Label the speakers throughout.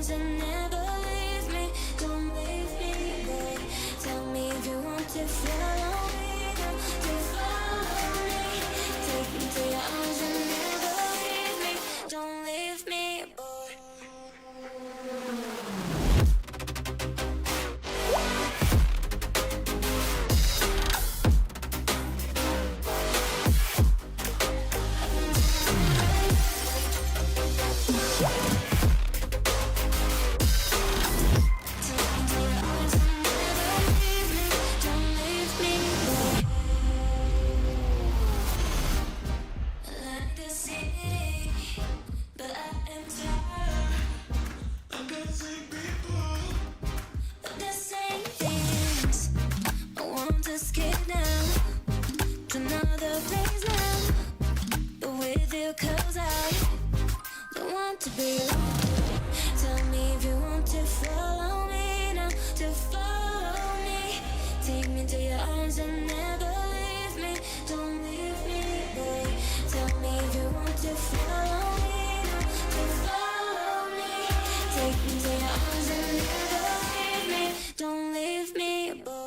Speaker 1: arms and never leave me. Don't leave me, boy. Tell me if you want to follow me, to follow me. Take me to your arms and never leave me. Don't leave me, boy. Cause I don't want to be alone. Tell me if you want to follow me now, to follow me. Take me to your arms and never leave me. Don't leave me, boy. Tell me if you want to follow me now, to follow me. Take me to your arms and never leave me. Don't leave me, boy.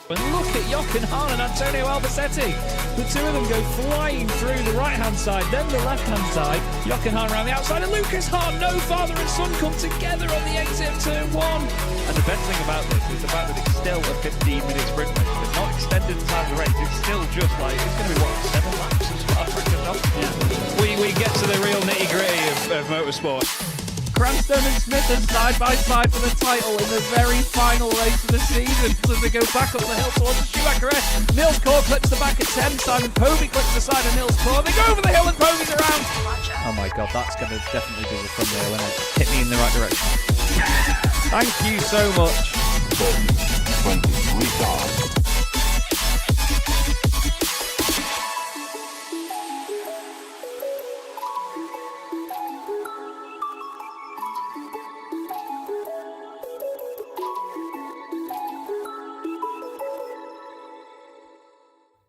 Speaker 2: And look at Jochen Hahn and Antonio Albacete. The two of them go flying through the right-hand side, then the left-hand side. Jochen Hahn around the outside, and Lucas Hahn, no father and son, come together on the exit of turn one.
Speaker 3: And the best thing about this is the fact that it's still a 15-minute sprint race. They've not extended the time of the race. It's still just like, it's going to be, what, 7 laps as far as I can know?
Speaker 2: Yeah. We get to the real nitty-gritty of motorsport.
Speaker 4: Cranston and Smith are side by side for the title in the very final race of the season. As they go back up the hill towards the Schumacher. Nils Core clips the back at 10. Simon Povey clips the side of Nils Core. They go over the hill and Povey's around.
Speaker 2: Oh my God, that's going to definitely do the thumbnail, isn't it? Hit me in the right direction. Thank you so much.
Speaker 5: 23 cars.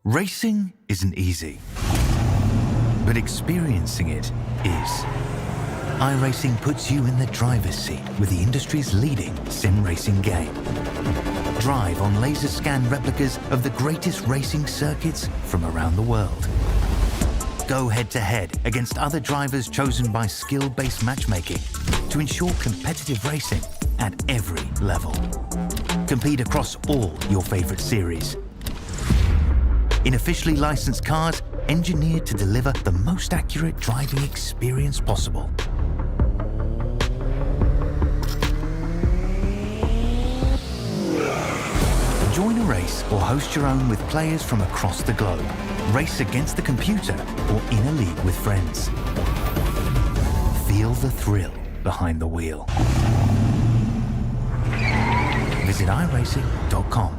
Speaker 6: Racing isn't easy, but experiencing it is. iRacing puts you in the driver's seat with the industry's leading sim racing game. Drive on laser scan replicas of the greatest racing circuits from around the world. Go head-to-head against other drivers chosen by skill-based matchmaking to ensure competitive racing at every level. Compete across all your favorite series. In officially licensed cars, engineered to deliver the most accurate driving experience possible. Join a race or host your own with players from across the globe. Race against the computer or in a league with friends. Feel the thrill behind the wheel. Visit iRacing.com.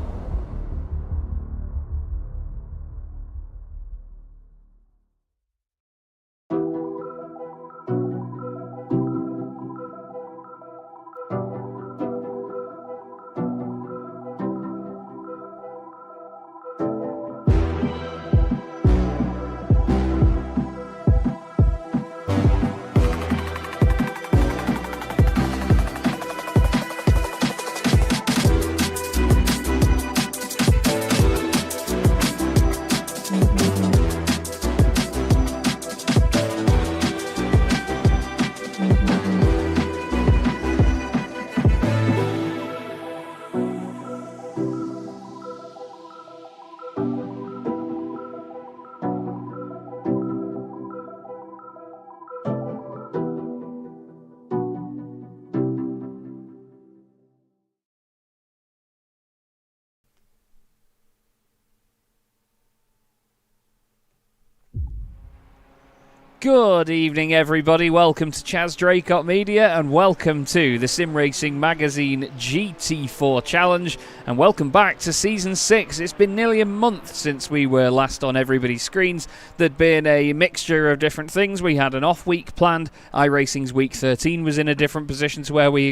Speaker 2: Good evening, everybody. Welcome to Chaz Draycott Media, and welcome to the Sim Racing Magazine GT4 Challenge, and welcome back to Season 6. It's been nearly a month since we were last on everybody's screens. There'd been a mixture of different things. We had an off week planned. iRacing's week 13 was in a different position to where we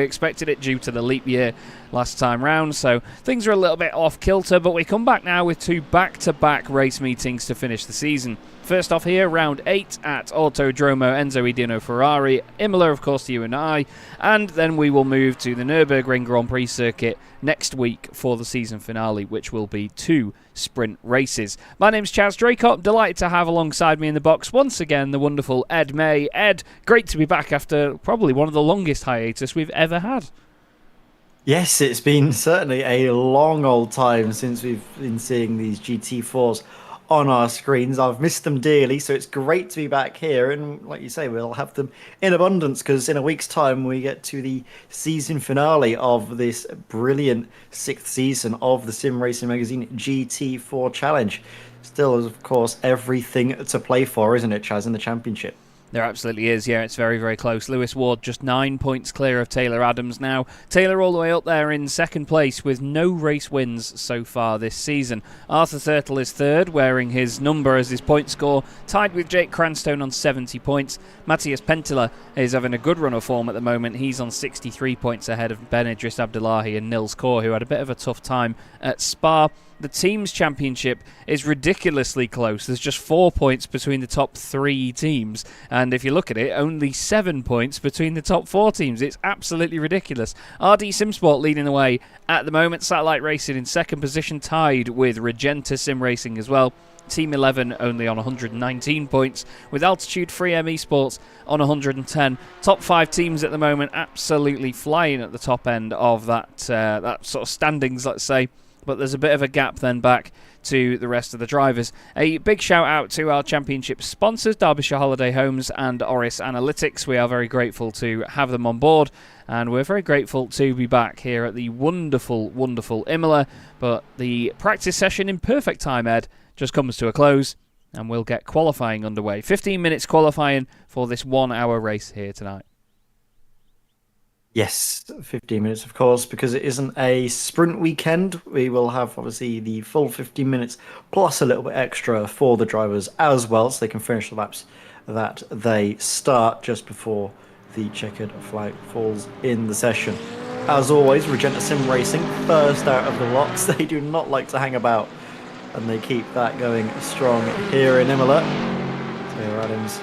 Speaker 2: expected it due to the leap year last time round, so things are a little bit off kilter, but we come back now with two back-to-back race meetings to finish the season. First off here, round 8 at Autodromo Enzo Edino Ferrari, Imola of course to you and I, and then we will move to the Nürburgring Grand Prix circuit next week for the season finale, which will be 2 sprint races. My name's Chaz Draycott, delighted to have alongside me in the box once again the wonderful Ed May. Ed, great to be back after probably one of the longest hiatus we've ever had.
Speaker 5: Yes, it's been certainly a long old time since we've been seeing these GT4s on our screens. I've missed them dearly, so it's great to be back here, and like you say, we'll have them in abundance because in a week's time we get to the season finale of this brilliant 6th season of the Sim Racing Magazine GT4 Challenge. Still, of course, everything to play for, isn't it, Chaz, in the championship?
Speaker 2: There absolutely is, yeah, it's very, very close. Lewis Ward just 9 points clear of Taylor Adams now. Taylor all the way up there in second place with no race wins so far this season. Arthur Thurtle is third, wearing his number as his point score, tied with Jake Cranstone on 70 points. Matthias Pentila is having a good run of form at the moment. He's on 63 points ahead of Ben Idris Abdullahi and Nils Kaur, who had a bit of a tough time at Spa. The teams championship is ridiculously close. There's just 4 points between the top 3 teams, and if you look at it, only 7 points between the top 4 teams. It's absolutely ridiculous. RD Simsport leading the way at the moment. Satellite Racing in second position, tied with Regenta Sim Racing as well. Team 11 only on 119 points, with Altitude Free M Esports on 110. Top 5 teams at the moment, absolutely flying at the top end of that sort of standings, let's say. But there's a bit of a gap then back to the rest of the drivers. A big shout out to our championship sponsors, Derbyshire Holiday Homes and Orris Analytics. We are very grateful to have them on board, and we're very grateful to be back here at the wonderful, wonderful Imola. But the practice session in perfect time, Ed, just comes to a close, and we'll get qualifying underway. 15 minutes qualifying for this 1 hour race here tonight.
Speaker 5: Yes, 15 minutes, of course, because it isn't a sprint weekend. We will have, obviously, the full 15 minutes plus a little bit extra for the drivers as well, so they can finish the laps that they start just before the checkered flag falls in the session. As always, Regenta Sim Racing, first out of the blocks. They do not like to hang about, and they keep that going strong here in Imola. Taylor Adams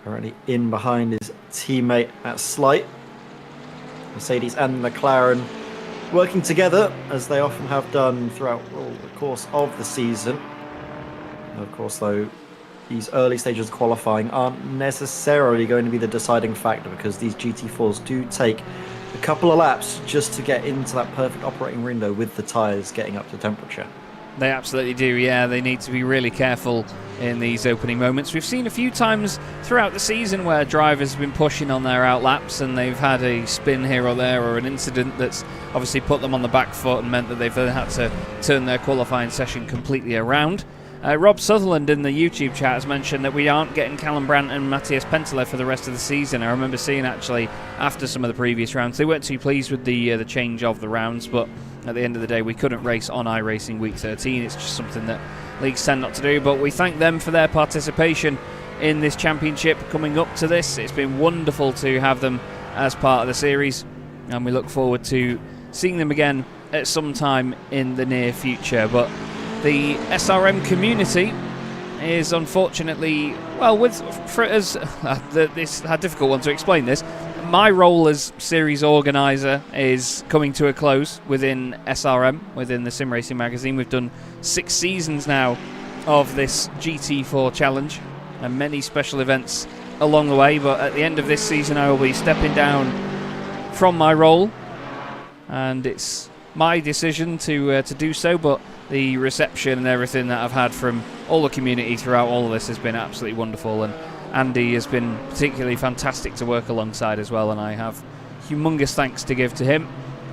Speaker 5: currently in behind his teammate at Slight. Mercedes and McLaren working together, as they often have done throughout the course of the season. Of course, though, these early stages of qualifying aren't necessarily going to be the deciding factor, because these GT4s do take a couple of laps just to get into that perfect operating window with the tyres getting up to temperature.
Speaker 2: They absolutely do, yeah. They need to be really careful in these opening moments. We've seen a few times throughout the season where drivers have been pushing on their out laps and they've had a spin here or there, or an incident that's obviously put them on the back foot and meant that they've had to turn their qualifying session completely around. Rob Sutherland in the YouTube chat has mentioned that we aren't getting Callum Brandt and Matthias Pentila for the rest of the season. I remember seeing, actually, after some of the previous rounds, they weren't too pleased with the change of the rounds, but at the end of the day, we couldn't race on iRacing Week 13. It's just something that leagues tend not to do, but we thank them for their participation in this championship coming up to this. It's been wonderful to have them as part of the series, and we look forward to seeing them again at some time in the near future. But the SRM community is unfortunately, well, this is a difficult one to explain this. My role as series organiser is coming to a close within SRM, within the Sim Racing Magazine. We've done 6 seasons now of this GT4 challenge and many special events along the way, but at the end of this season I will be stepping down from my role, and it's my decision to do so, but the reception and everything that I've had from all the community throughout all of this has been absolutely wonderful, and Andy has been particularly fantastic to work alongside as well, and I have humongous thanks to give to him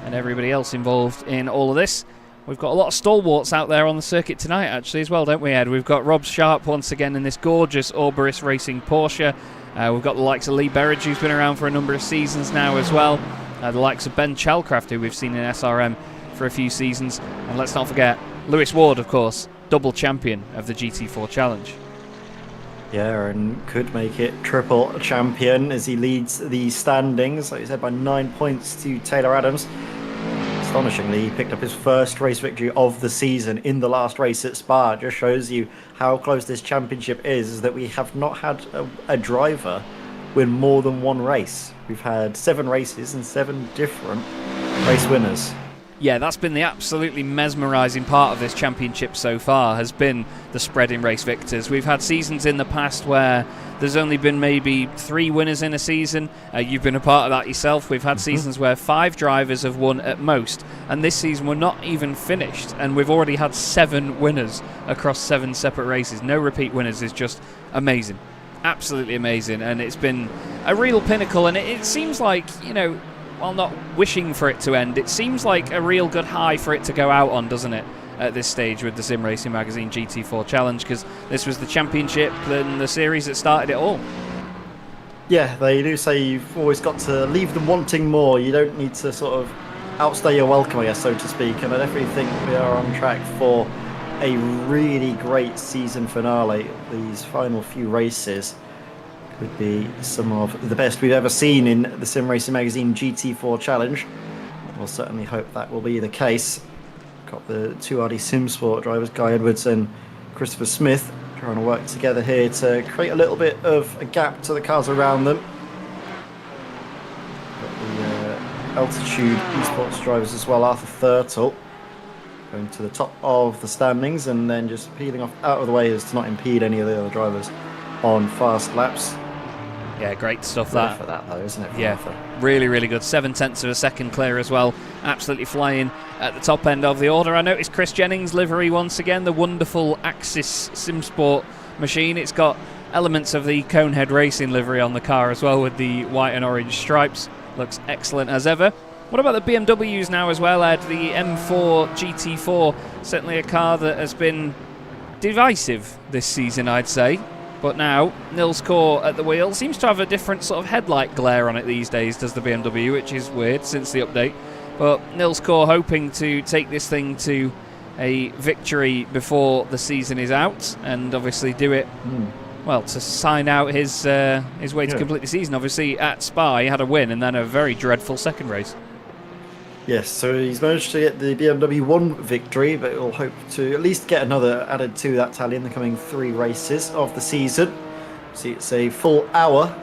Speaker 2: and everybody else involved in all of this. We've got a lot of stalwarts out there on the circuit tonight, actually, as well, don't we, Ed? We've got Rob Sharp once again in this gorgeous Orris Racing Porsche. We've got the likes of Lee Berridge, who's been around for a number of seasons now as well. The likes of Ben Chalcraft, who we've seen in SRM for a few seasons. And let's not forget Lewis Ward, of course, double champion of the GT4 Challenge.
Speaker 5: Yeah, and could make it triple champion as he leads the standings, like you said, by 9 points to Taylor Adams. Astonishingly, he picked up his first race victory of the season in the last race at Spa. It just shows you how close this championship is that we have not had a driver win more than one race. We've had 7 races and 7 different race winners.
Speaker 2: Yeah, that's been the absolutely mesmerising part of this championship so far, has been the spread in race victors. We've had seasons in the past where there's only been maybe 3 winners in a season. You've been a part of that yourself. We've had seasons where 5 drivers have won at most, and this season we're not even finished, and we've already had 7 winners across 7 separate races. No repeat winners is just amazing. Absolutely amazing, and it's been a real pinnacle, and it seems like, you know, while not wishing for it to end, it seems like a real good high for it to go out on, doesn't it, at this stage with the Sim Racing Magazine GT4 Challenge, because this was the championship and the series that started it all.
Speaker 5: Yeah, they do say you've always got to leave them wanting more. You don't need to sort of outstay your welcome, I guess, so to speak, and I definitely think we are on track for a really great season finale. These final few races could be some of the best we've ever seen in the Sim Racing Magazine GT4 Challenge. We'll certainly hope that will be the case. Got the 2RD Sim Sport drivers, Guy Edwards and Christopher Smith, trying to work together here to create a little bit of a gap to the cars around them. Got the Altitude Esports drivers as well, Arthur Thurtle, going to the top of the standings and then just peeling off out of the way as to not impede any of the other drivers on fast laps.
Speaker 2: Yeah, great stuff that.
Speaker 5: For that though, isn't it?
Speaker 2: Yeah, really, really good. 7/10 of a second clear as well. Absolutely flying at the top end of the order. I noticed Chris Jennings' livery once again, the wonderful Axis SimSport machine. It's got elements of the Conehead Racing livery on the car as well with the white and orange stripes. Looks excellent as ever. What about the BMWs now as well, Ed? The M4 GT4, certainly a car that has been divisive this season, I'd say. But now, Nils Core at the wheel seems to have a different sort of headlight glare on it these days, does the BMW, which is weird since the update. But Nils Core hoping to take this thing to a victory before the season is out, and obviously do it, well, to sign out his way to complete the season. Obviously, at Spa, he had a win and then a very dreadful second race.
Speaker 5: Yes, so he's managed to get the BMW 1 victory, but he'll hope to at least get another added to that tally in the coming 3 races of the season. See, it's a full hour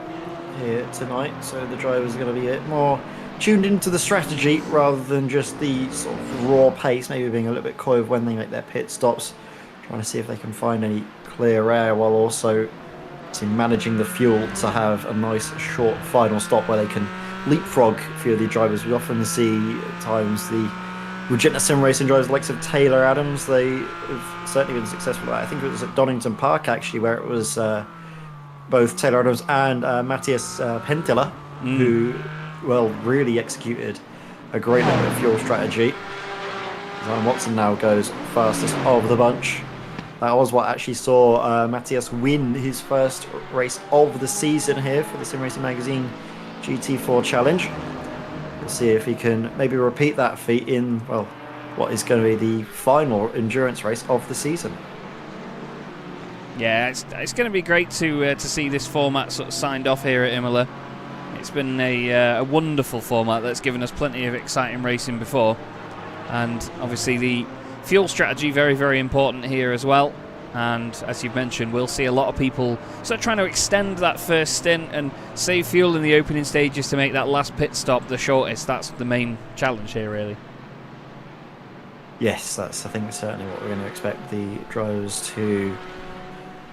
Speaker 5: here tonight, so the drivers are going to be a bit more tuned into the strategy rather than just the sort of raw pace, maybe being a little bit coy of when they make their pit stops, trying to see if they can find any clear air while also managing the fuel to have a nice short final stop where they can leapfrog a few of the drivers. We often see at times the Regina Sim Racing drivers, the likes of Taylor Adams. They have certainly been successful. I think it was at Donington Park actually, where it was both Taylor Adams and Matthias Pentila who, well, really executed a great little fuel strategy. Zion Watson now goes fastest of the bunch. That was what actually saw Matthias win his first race of the season here for the Sim Racing Magazine GT4 Challenge. We'll see if he can maybe repeat that feat in, well, what is going to be the final endurance race of the season.
Speaker 2: Yeah, it's going to be great to see this format sort of signed off here at Imola. It's been a wonderful format that's given us plenty of exciting racing before, and obviously the fuel strategy very, very important here as well. And as you've mentioned, we'll see a lot of people sort of trying to extend that first stint and save fuel in the opening stages to make that last pit stop the shortest. That's the main challenge here, really.
Speaker 5: Yes, that's, I think, certainly what we're going to expect the drivers to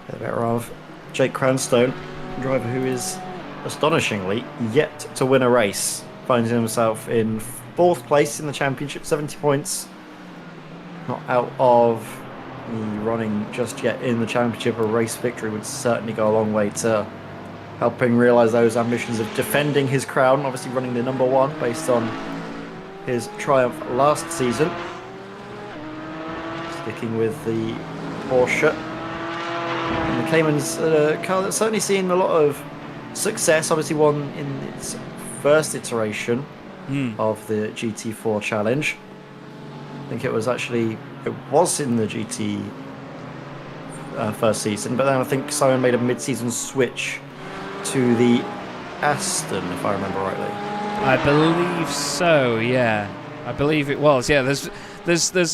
Speaker 5: get the better of. Jake Cranstone, a driver who is astonishingly yet to win a race, finds himself in 4th place in the championship, 70 points. Not out of the running just yet in the championship. A race victory would certainly go a long way to helping realise those ambitions of defending his crown, obviously running the number 1 based on his triumph last season. sticking with the Porsche. And the Cayman's a car that's certainly seen a lot of success. Obviously won in its first iteration of the GT4 challenge. I think it was in the GT first season, but then I think Simon made a mid-season switch to the Aston, if I remember rightly.
Speaker 2: I believe so, yeah. I believe it was. Yeah, there's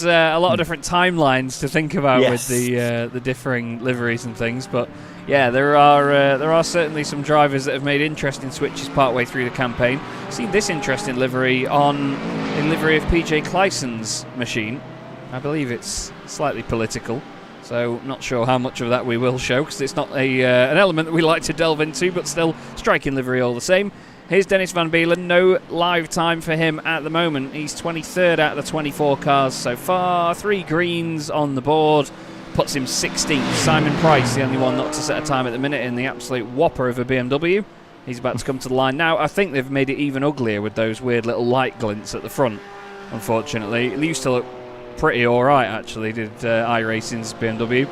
Speaker 2: a lot of different timelines to think about with the differing liveries and things, but yeah, there are certainly some drivers that have made interesting switches partway through the campaign. Seen this interesting livery in livery of PJ Clyson's machine. I believe it's slightly political, so not sure how much of that we will show because it's not an element that we like to delve into, but still striking livery all the same. Here's Dennis Van Beelen. No live time for him at the moment. He's 23rd out of the 24 cars so far. 3 greens on the board. Puts him 16th. Simon Price, the only one not to set a time at the minute in the absolute whopper of a BMW. He's about to come to the line now. I think they've made it even uglier with those weird little light glints at the front, unfortunately. It used to look pretty alright, actually, did iRacing's BMW.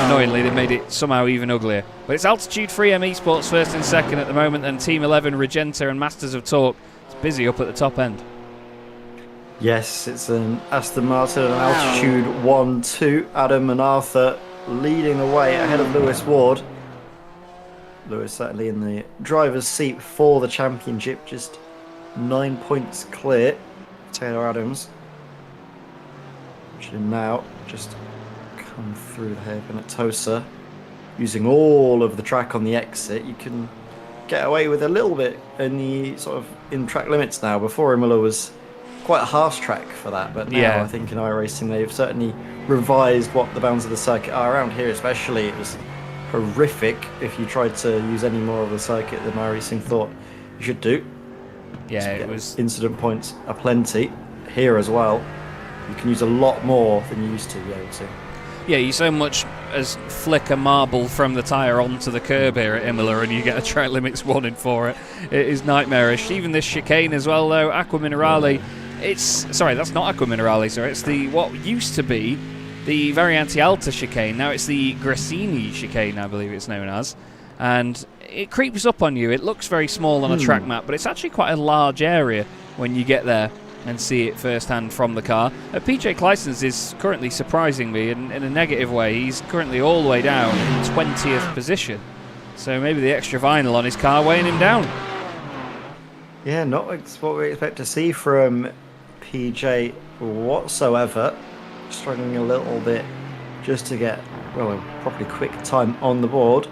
Speaker 2: Annoyingly, they made it somehow even uglier. But it's Altitude 3M Esports first and second at the moment, and Team 11, Regenta and Masters of Torque. It's busy up at the top end.
Speaker 5: Yes, it's an Aston Martin, an Altitude 1-2. Adam and Arthur leading the way ahead of Lewis Ward. Lewis certainly in the driver's seat for the championship, just 9 points clear. Taylor Adams. Watching him now, just come through the hairpin at Tosa. Using all of the track on the exit, you can get away with a little bit in the sort of in track limits now. Before, Imola was quite a harsh track for that, but now I think in iRacing they've certainly revised what the bounds of the circuit are. Around here especially, it was horrific if you tried to use any more of the circuit than iRacing thought you should do.
Speaker 2: Yeah, it was...
Speaker 5: Incident points aplenty. Here as well, you can use a lot more than you used to be able to.
Speaker 2: Yeah, you so much as flick a marble from the tyre onto the curb here at Imola and you get a track limits warning for it. It is nightmarish. Even this chicane as well, though, Aqua Minerale, sorry, that's not Aqua Minerale, sorry, it's the what used to be the Variante Alta chicane. Now it's the Grassini chicane, I believe it's known as. And it creeps up on you. It looks very small on a track map, but it's actually quite a large area when you get there and see it firsthand from the car. PJ Clyson's is currently surprising me in a negative way. He's currently all the way down in 20th position. So maybe the extra vinyl on his car weighing him down.
Speaker 5: Yeah, not what we expect to see from PJ whatsoever. Struggling a little bit just to get, well, a properly quick time on the board.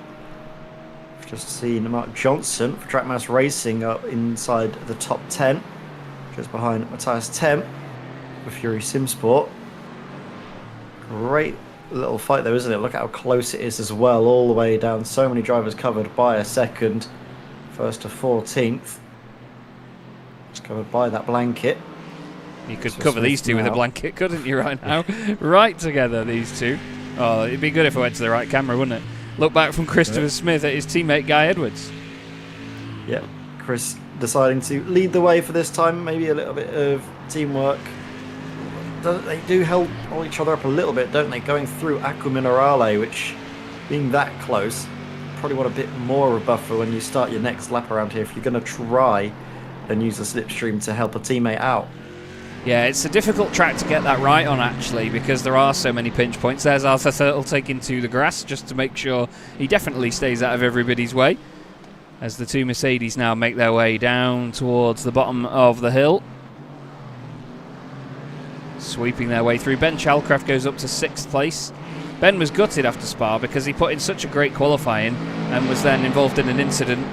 Speaker 5: We've just seen Mark Johnson for Trackmouse Racing up inside the top 10. Just behind Matthias Tem for Fury Simsport. Great little fight though, isn't it? Look at how close it is as well, all the way down. So many drivers covered by a second. First to 14th. Just covered by that blanket.
Speaker 2: You could cover these two with a blanket, couldn't you, right now? Right together, these two. Oh, it'd be good if I went to the right camera, wouldn't it? Look back from Christopher Smith at his teammate Guy Edwards.
Speaker 5: Yep, Chris deciding to lead the way for this time. Maybe a little bit of teamwork. They do hold each other up a little bit, don't they? Going through Aqua Minerale, which, being that close, probably want a bit more of a buffer when you start your next lap around here if you're going to try and use the slipstream to help a teammate out.
Speaker 2: Yeah, it's a difficult track to get that right on, actually, because there are so many pinch points. There's Arthur Thurtle taking to the grass just to make sure he definitely stays out of everybody's way. As the two Mercedes now make their way down towards the bottom of the hill. Sweeping their way through. Ben Chalcraft goes up to 6th place. Ben was gutted after Spa because he put in such a great qualifying and was then involved in an incident.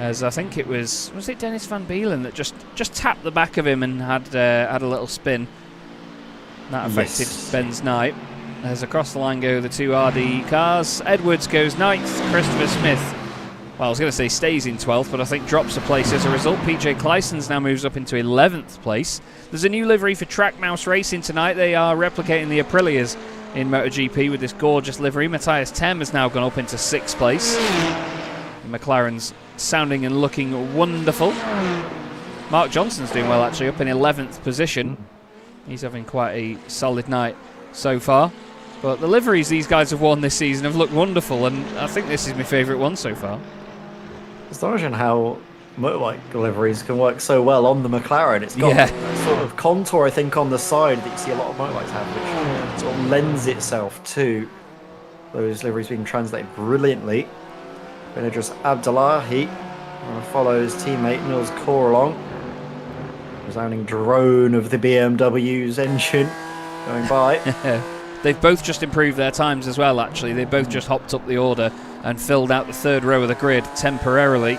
Speaker 2: As I think it was it Dennis Van Beelen that just tapped the back of him and had a little spin. That affected Ben's night. As across the line go the two RD cars. Edwards goes 9th. Christopher Smith, well, I was going to say stays in 12th, but I think drops a place as a result. PJ Clyson's now moves up into 11th place. There's a new livery for Trackmouse Racing tonight. They are replicating the Aprilias in MotoGP with this gorgeous livery. Matthias Tem has now gone up into 6th place. McLaren's sounding and looking wonderful. Mark Johnson's doing well, actually, up in 11th position. He's having quite a solid night so far. But the liveries these guys have worn this season have looked wonderful, and I think this is my favourite one so far.
Speaker 5: Astonishing how motorbike liveries can work so well on the McLaren. It's got a sort of contour, I think, on the side that you see a lot of motorbikes have, which sort of lends itself to those liveries being translated brilliantly. Idris Abdullahi follows teammate Nils Kaur along. Resounding drone of the BMW's engine going by.
Speaker 2: They've both just improved their times as well, actually. They both just hopped up the order and filled out the third row of the grid temporarily.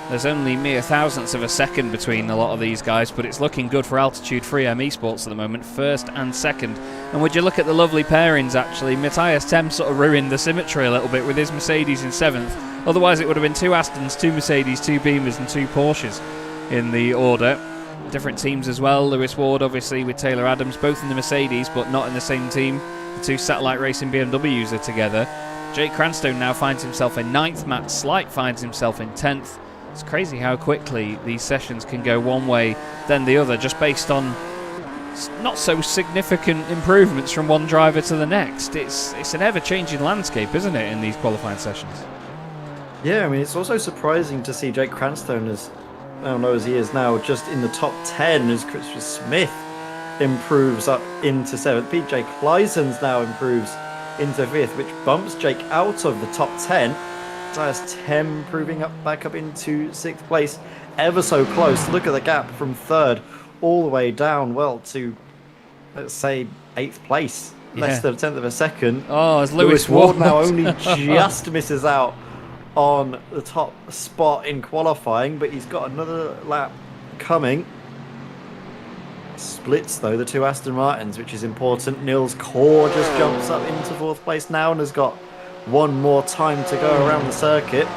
Speaker 2: There's only mere thousandths of a second between a lot of these guys, but it's looking good for Altitude 3M Esports at the moment, first and second. And would you look at the lovely pairings, actually, Matthias Tem sort of ruined the symmetry a little bit with his Mercedes in 7th. Otherwise it would have been 2 Astons, 2 Mercedes, 2 Beamers and 2 Porsches in the order. Different teams as well. Lewis Ward, obviously, with Taylor Adams, both in the Mercedes, but not in the same team. The 2 Satellite Racing BMWs are together. Jake Cranstone now finds himself in 9th. Matt Slight finds himself in 10th. It's crazy how quickly these sessions can go one way, then the other, just based on not so significant improvements from one driver to the next. It's an ever-changing landscape, isn't it, in these qualifying sessions?
Speaker 5: Yeah, I mean, it's also surprising to see Jake Cranstone as low as he is now, just in the top 10 as Christopher Smith improves up into 7th. PJ Kleisens now improves into 5th, which bumps Jake out of the top 10. Matthias Tem improving back up into 6th place. Ever so close. Look at the gap from 3rd all the way down, well, to, let's say, 8th place. Less than a tenth of a second.
Speaker 2: Oh, as Lewis Ward
Speaker 5: now only just misses out on the top spot in qualifying, but he's got another lap coming. Splits, though, the 2 Aston Martins, which is important. Nils Kaur just jumps up into 4th place now and has got one more time to go around the circuit.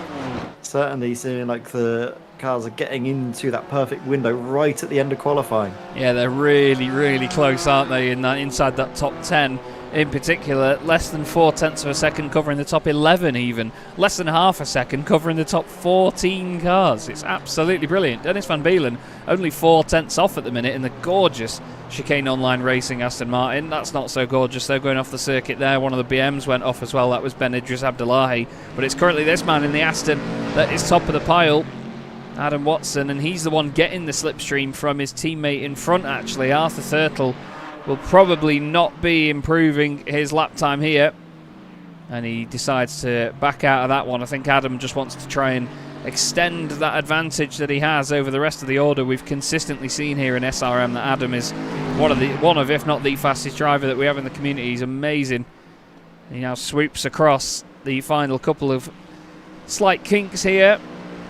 Speaker 5: Certainly seeming like the cars are getting into that perfect window right at the end of qualifying.
Speaker 2: Yeah, they're really, really close, aren't they, inside that top 10 in particular. Less than 0.4 of a second covering the top 11 even. Less than half a second covering the top 14 cars. It's absolutely brilliant. Dennis Van Beelen only 0.4 off at the minute in the gorgeous Chicane Online Racing Aston Martin. That's not so gorgeous though, going off the circuit there. One of the BMs went off as well. That was Ben Idris Abdullahi. But it's currently this man in the Aston that is top of the pile, Adam Watson, and he's the one getting the slipstream from his teammate in front, actually. Arthur Thurtle will probably not be improving his lap time here, and he decides to back out of that one. I think Adam just wants to try and extend that advantage that he has over the rest of the order. We've consistently seen here in SRM that Adam is one of if not the fastest driver that we have in the community. He's amazing. He now swoops across the final couple of slight kinks here,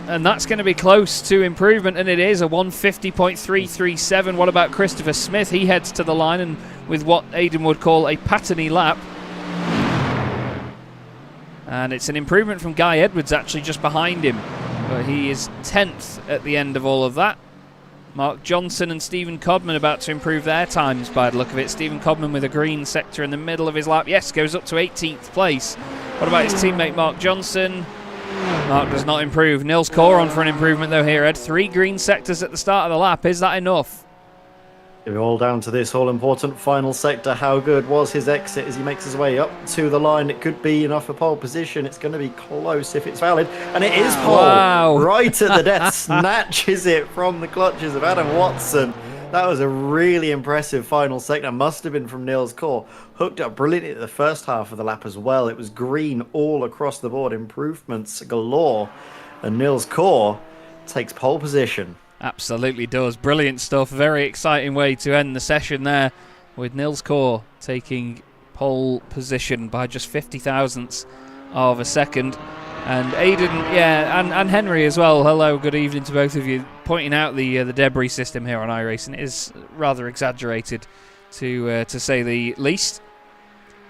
Speaker 2: and that's going to be close to improvement, and it is a 150.337. What about Christopher Smith? He heads to the line, and with what Aidan would call a pattern-y lap. And it's an improvement from Guy Edwards, actually, just behind him. But he is 10th at the end of all of that. Mark Johnson and Stephen Codman about to improve their times by the look of it. Stephen Codman with a green sector in the middle of his lap. Yes, goes up to 18th place. What about his teammate Mark Johnson? Mark does not improve. Nils Kaur on for an improvement though here, Ed. 3 green sectors at the start of the lap. Is that enough?
Speaker 5: We're all down to this all-important final sector. How good was his exit as he makes his way up to the line? It could be enough for pole position. It's going to be close if it's valid. And it is pole.
Speaker 2: Wow.
Speaker 5: Right at the death. Snatches it from the clutches of Adam Watson. That was a really impressive final sector. Must have been from Nils Kaur. Hooked up brilliantly at the first half of the lap as well. It was green all across the board. Improvements galore. And Nils Kaur takes pole position.
Speaker 2: Absolutely does. Brilliant stuff. Very exciting way to end the session there, with Nils Kaur taking pole position by just 50 thousandths of a second. And Aidan, and Henry as well. Hello, good evening to both of you. Pointing out the debris system here on iRacing is rather exaggerated, to say the least.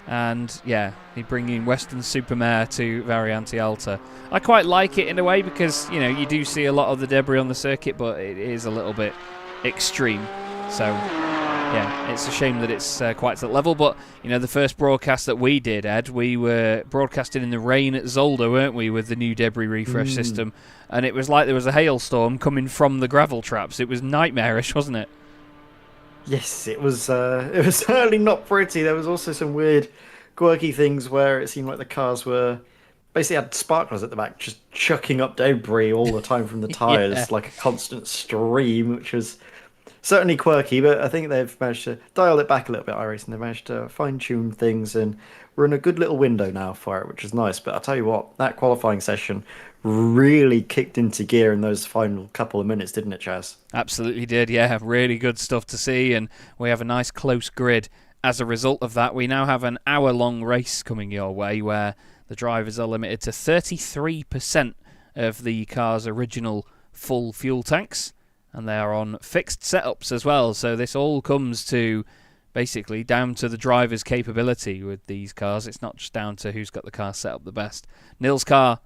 Speaker 2: And yeah, he bringing Western Supermare to Variante Alta. I quite like it in a way because, you know, you do see a lot of the debris on the circuit, but it is a little bit extreme. So yeah, it's a shame that it's quite to that level. But, you know, the first broadcast that we did, Ed, we were broadcasting in the rain at Zolder, weren't we, with the new debris refresh system. And it was like there was a hailstorm coming from the gravel traps. It was nightmarish, wasn't it?
Speaker 5: Yes, it was certainly not pretty. There was also some weird, quirky things where it seemed like the cars were basically had sparklers at the back, just chucking up debris all the time from the tires,
Speaker 2: Yeah.
Speaker 5: like a constant stream, which was certainly quirky. But I think they've managed to dial it back a little bit, iRacing. They've managed to fine tune things, and we're in a good little window now for it, which is nice. But I'll tell you what, that qualifying session really kicked into gear in those final couple of minutes, didn't it, Chaz?
Speaker 2: Absolutely did, yeah. Really good stuff to see, and we have a nice close grid. As a result of that, we now have an hour-long race coming your way where the drivers are limited to 33% of the car's original full fuel tanks, and they are on fixed setups as well. So this all comes to basically down to the driver's capability with these cars. It's not just down to who's got the car set up the best. Nils Core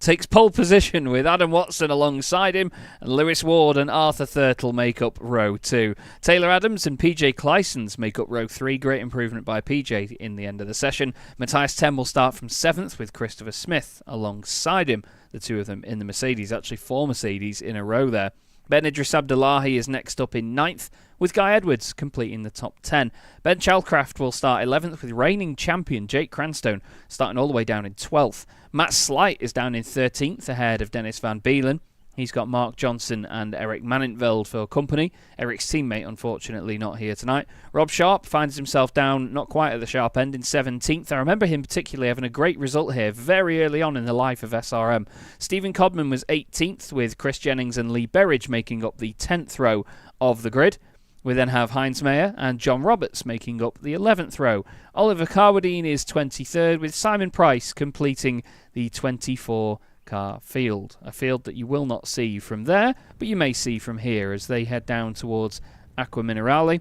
Speaker 2: takes pole position with Adam Watson alongside him, and Lewis Ward and Arthur Thurtle make up row 2. Taylor Adams and PJ Clysons make up row 3. Great improvement by PJ in the end of the session. Matthias Tem will start from 7th with Christopher Smith alongside him. The two of them in the Mercedes, actually 4 Mercedes in a row there. Ben Idris Abdullahi is next up in 9th, with Guy Edwards completing the top 10. Ben Chalcraft will start 11th, with reigning champion Jake Cranstone starting all the way down in 12th. Matt Slight is down in 13th, ahead of Dennis Van Beelen. He's got Mark Johnson and Eric Manintveld for company. Eric's teammate, unfortunately, not here tonight. Rob Sharp finds himself down, not quite at the sharp end, in 17th. I remember him particularly having a great result here very early on in the life of SRM. Stephen Codman was 18th, with Chris Jennings and Lee Berridge making up the 10th row of the grid. We then have Heinz Mayer and John Roberts making up the 11th row. Oliver Carwadine is 23rd, with Simon Price completing the 24 car field. A field that you will not see from there, but you may see from here as they head down towards Aqua Minerale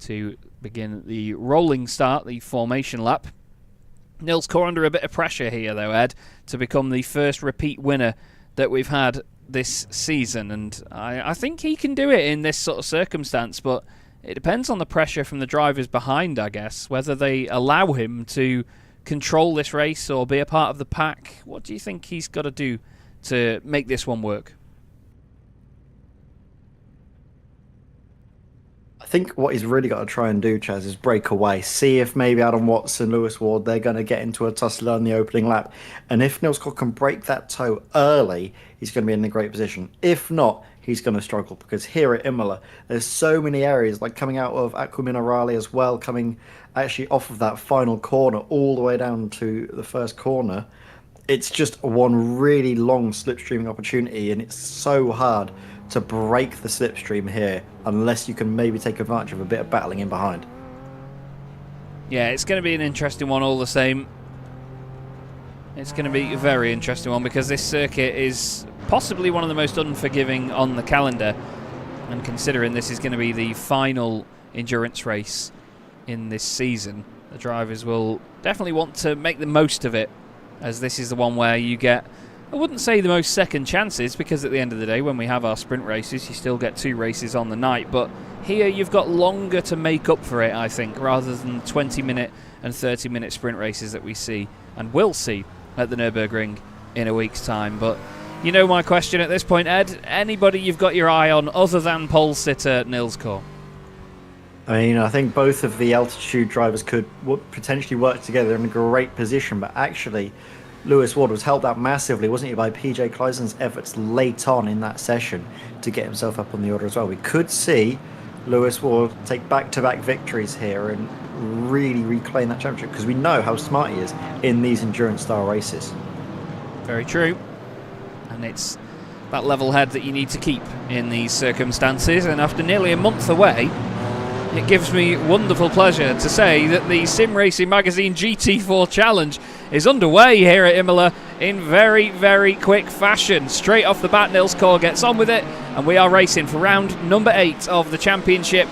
Speaker 2: to begin the rolling start, the formation lap. Nils Core under a bit of pressure here though, Ed, to become the first repeat winner that we've had this season, and I think he can do it in this sort of circumstance, but it depends on the pressure from the drivers behind, I guess, whether they allow him to control this race or be a part of the pack. What do you think he's got to do to make this one work?
Speaker 5: I think what he's really got to try and do, Chaz, is break away. See if maybe Adam Watson, Lewis Ward, they're going to get into a tussle on the opening lap. And if Nils Core can break that toe early, he's going to be in a great position. If not, he's going to struggle, because here at Imola, there's so many areas, like coming out of Aqua Minerale as well, coming actually off of that final corner all the way down to the first corner. It's just one really long slipstreaming opportunity, and it's so hard to break the slipstream here unless you can maybe take advantage of a bit of battling in behind.
Speaker 2: Yeah, it's going to be an interesting one all the same. It's going to be a very interesting one, because this circuit is possibly one of the most unforgiving on the calendar, and considering this is going to be the final endurance race in this season, the drivers will definitely want to make the most of it, as this is the one where you get, I wouldn't say the most second chances, because at the end of the day, when we have our sprint races, you still get 2 races on the night, but here you've got longer to make up for it, I think, rather than 20-minute and 30-minute sprint races that we see and will see at the Nürburgring in a week's time. But you know my question at this point, Ed, anybody you've got your eye on other than pole sitter Nils Core?
Speaker 5: I mean, I think both of the altitude drivers could potentially work together in a great position, but actually Lewis Ward was helped out massively, wasn't he, by PJ Clyson's efforts late on in that session to get himself up on the order as well. We could see Lewis Ward take back-to-back victories here and really reclaim that championship, because we know how smart he is in these endurance-style races.
Speaker 2: Very true. And it's that level head that you need to keep in these circumstances, and after nearly a month away, it gives me wonderful pleasure to say that the Sim Racing Magazine GT4 Challenge is underway here at Imola in very, very quick fashion. Straight off the bat, Nils Core gets on with it, and we are racing for round number 8 of the championship.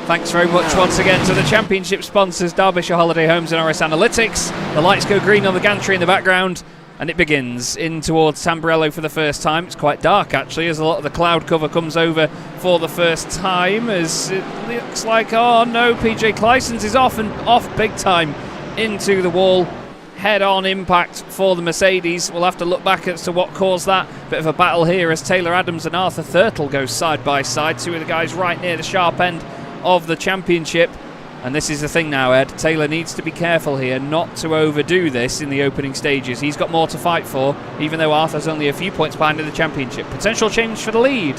Speaker 2: Thanks very much once again to the championship sponsors, Derbyshire Holiday Homes and Orris Analytics. The lights go green on the gantry in the background, and it begins in towards Tamburello for the first time. It's quite dark, actually, as a lot of the cloud cover comes over for the first time, as it looks like, oh no, PJ Clysons is off, and off big time into the wall. head-on impact for the Mercedes. We'll have to look back as to what caused that. Bit of a battle here as Taylor Adams and Arthur Thurtle go side by side. Two of the guys right near the sharp end of the championship. And this is the thing now, Ed. Taylor needs to be careful here not to overdo this in the opening stages. He's got more to fight for, even though Arthur's only a few points behind in the championship. Potential change for the lead.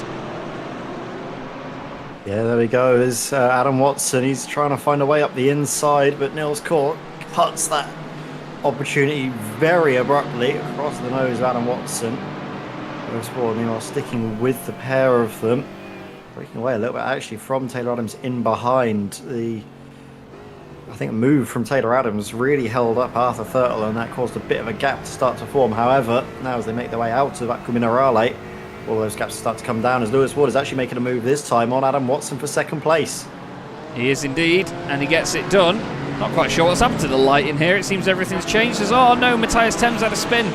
Speaker 5: Yeah, there we go. There's Adam Watson. He's trying to find a way up the inside, but Nils Court cuts that opportunity very abruptly across the nose of Adam Watson. Lewis Ward, meanwhile, sticking with the pair of them. Breaking away a little bit, actually, from Taylor Adams in behind. I think a move from Taylor Adams really held up Arthur Thurtle, and that caused a bit of a gap to start to form. However, now as they make their way out of Aqua Minerale, all those gaps start to come down as Lewis Ward is actually making a move this time on Adam Watson for second place.
Speaker 2: He is indeed, and he gets it done. Not quite sure what's happened to the light in here. It seems everything's changed. Oh no, Matthias Tem's had a spin.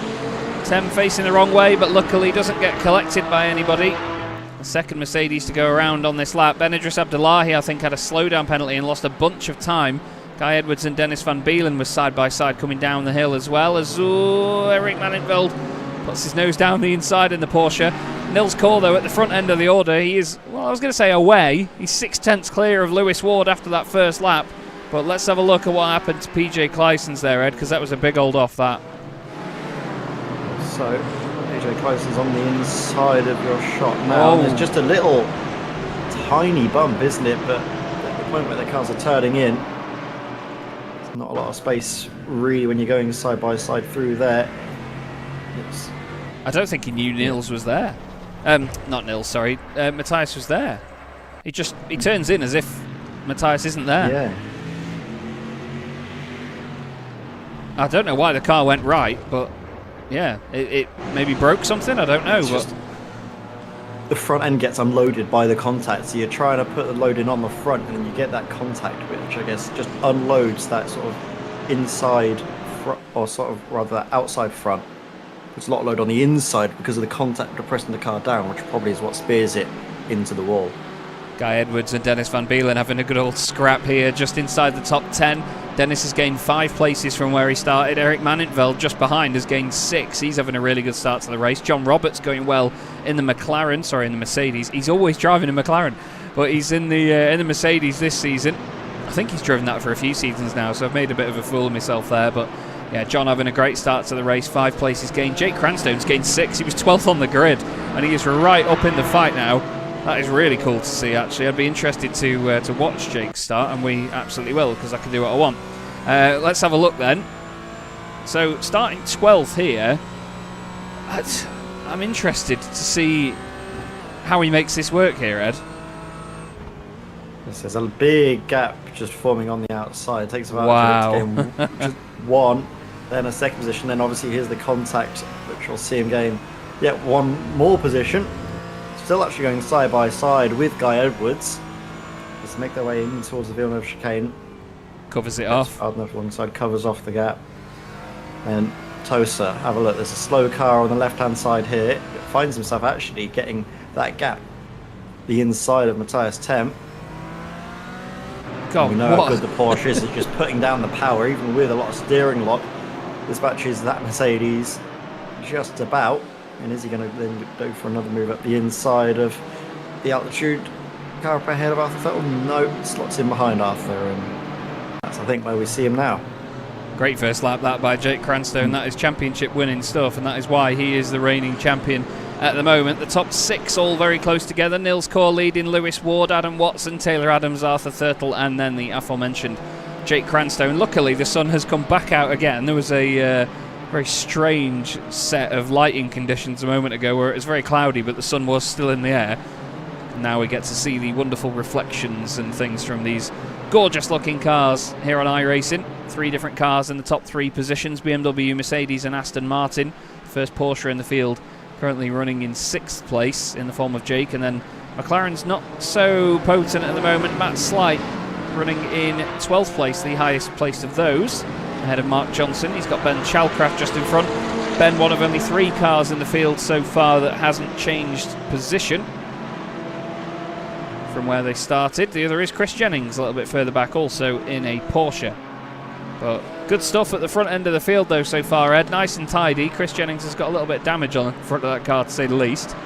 Speaker 2: Tem facing the wrong way, but luckily doesn't get collected by anybody. The second Mercedes to go around on this lap. Ben Idris Abdullahi, I think, had a slowdown penalty and lost a bunch of time. Guy Edwards and Dennis Van Beelen was side by side coming down the hill as well as Eric Maninveld puts his nose down the inside in the Porsche. Nils Cour, though, at the front end of the order, he is, well, I was going to say away. He's 6/10 clear of Lewis Ward after that first lap. But let's have a look at what happened to PJ Clyson's there, Ed, because that was a big old off that.
Speaker 5: So, PJ Clyson's on the inside of your shot now. There's just a little tiny bump, isn't it? But at the point where the cars are turning in, there's not a lot of space really when you're going side by side through there.
Speaker 2: I don't think he knew Nils was there. Not Nils, sorry. Matthias was there. He turns in as if Matthias isn't there.
Speaker 5: Yeah.
Speaker 2: I don't know why the car went right, but yeah, it maybe broke something. I don't know. But
Speaker 5: the front end gets unloaded by the contact, so you're trying to put the load in on the front, and then you get that contact, which I guess just unloads that sort of inside front, or sort of rather that outside front. There's a lot of load on the inside because of the contact depressing the car down, which probably is what spears it into the wall.
Speaker 2: Guy Edwards and Dennis Van Beelen having a good old scrap here just inside the top 10. Dennis has gained 5 places from where he started. Eric Maninveld just behind has gained 6. He's having a really good start to the race. John Roberts going well in the in the Mercedes. He's always driving a McLaren, but he's in the Mercedes this season. I think he's driven that for a few seasons now, so I've made a bit of a fool of myself there, but yeah, John having a great start to the race. 5 places gained. Jake Cranstone's gained 6. He was 12th on the grid, and he is right up in the fight now. That is really cool to see, actually. I'd be interested to watch Jake start, and we absolutely will, because I can do what I want. Let's have a look then. So, starting 12th here, I'm interested to see how he makes this work here, Ed.
Speaker 5: There's a big gap just forming on the outside. It takes about just one, then a second position, then obviously here's the contact, which we'll see him gain yet one more position. Still actually going side by side with Guy Edwards. Just make their way in towards the Villeneuve chicane.
Speaker 2: Covers it off.
Speaker 5: Villeneuve alongside covers off the gap. And Tosa, have a look. There's a slow car on the left-hand side here. It finds himself actually getting that gap, the inside of Matthias Tem.
Speaker 2: God,
Speaker 5: we know how good the Porsche is at just putting down the power, even with a lot of steering lock. Dispatches that Mercedes just about. And is he going to then go for another move up the inside of the altitude car up ahead of Arthur Thurtle? No, slots in behind Arthur, and that's, I think, where we see him now.
Speaker 2: Great first lap that by Jake Cranstone. That is championship winning stuff, and that is why he is the reigning champion at the moment. The top 6 all very close together. Nils Cour leading, Lewis Ward, Adam Watson, Taylor Adams, Arthur Thurtle, and then the aforementioned Jake Cranstone. Luckily, the sun has come back out again. There was a very strange set of lighting conditions a moment ago where it was very cloudy, but the sun was still in the air. And now we get to see the wonderful reflections and things from these gorgeous looking cars here on iRacing. 3 different cars in the top 3 positions: BMW, Mercedes and Aston Martin. First Porsche in the field, currently running in 6th place in the form of Jake, and then McLaren's not so potent at the moment. Matt Slight running in 12th place, the highest placed of those, ahead of Mark Johnson. He's got Ben Chalcraft just in front. Ben, one of only 3 cars in the field so far that hasn't changed position from where they started. The other is Chris Jennings, a little bit further back, also in a Porsche. But Good stuff at the front end of the field, though, so far, Ed. Nice and tidy. Chris Jennings has got a little bit of damage on the front of that car, to say the least.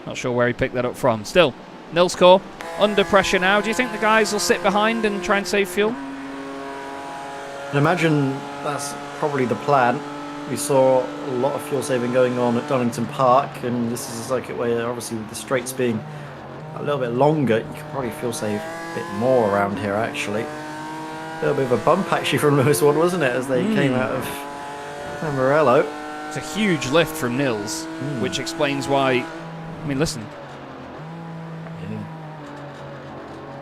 Speaker 2: Not sure where he picked that up from. Still, Nils Kor under pressure now. Do you think the guys will sit behind and try and save fuel?
Speaker 5: I imagine that's probably the plan. We saw a lot of fuel saving going on at Donington Park, and this is a circuit where, obviously, with the straights being a little bit longer, you could probably fuel save a bit more around here, actually. A little bit of a bump, actually, from Lewis Ward, wasn't it, as they came out of Morello.
Speaker 2: It's a huge lift from Nils, which explains why... I mean, listen.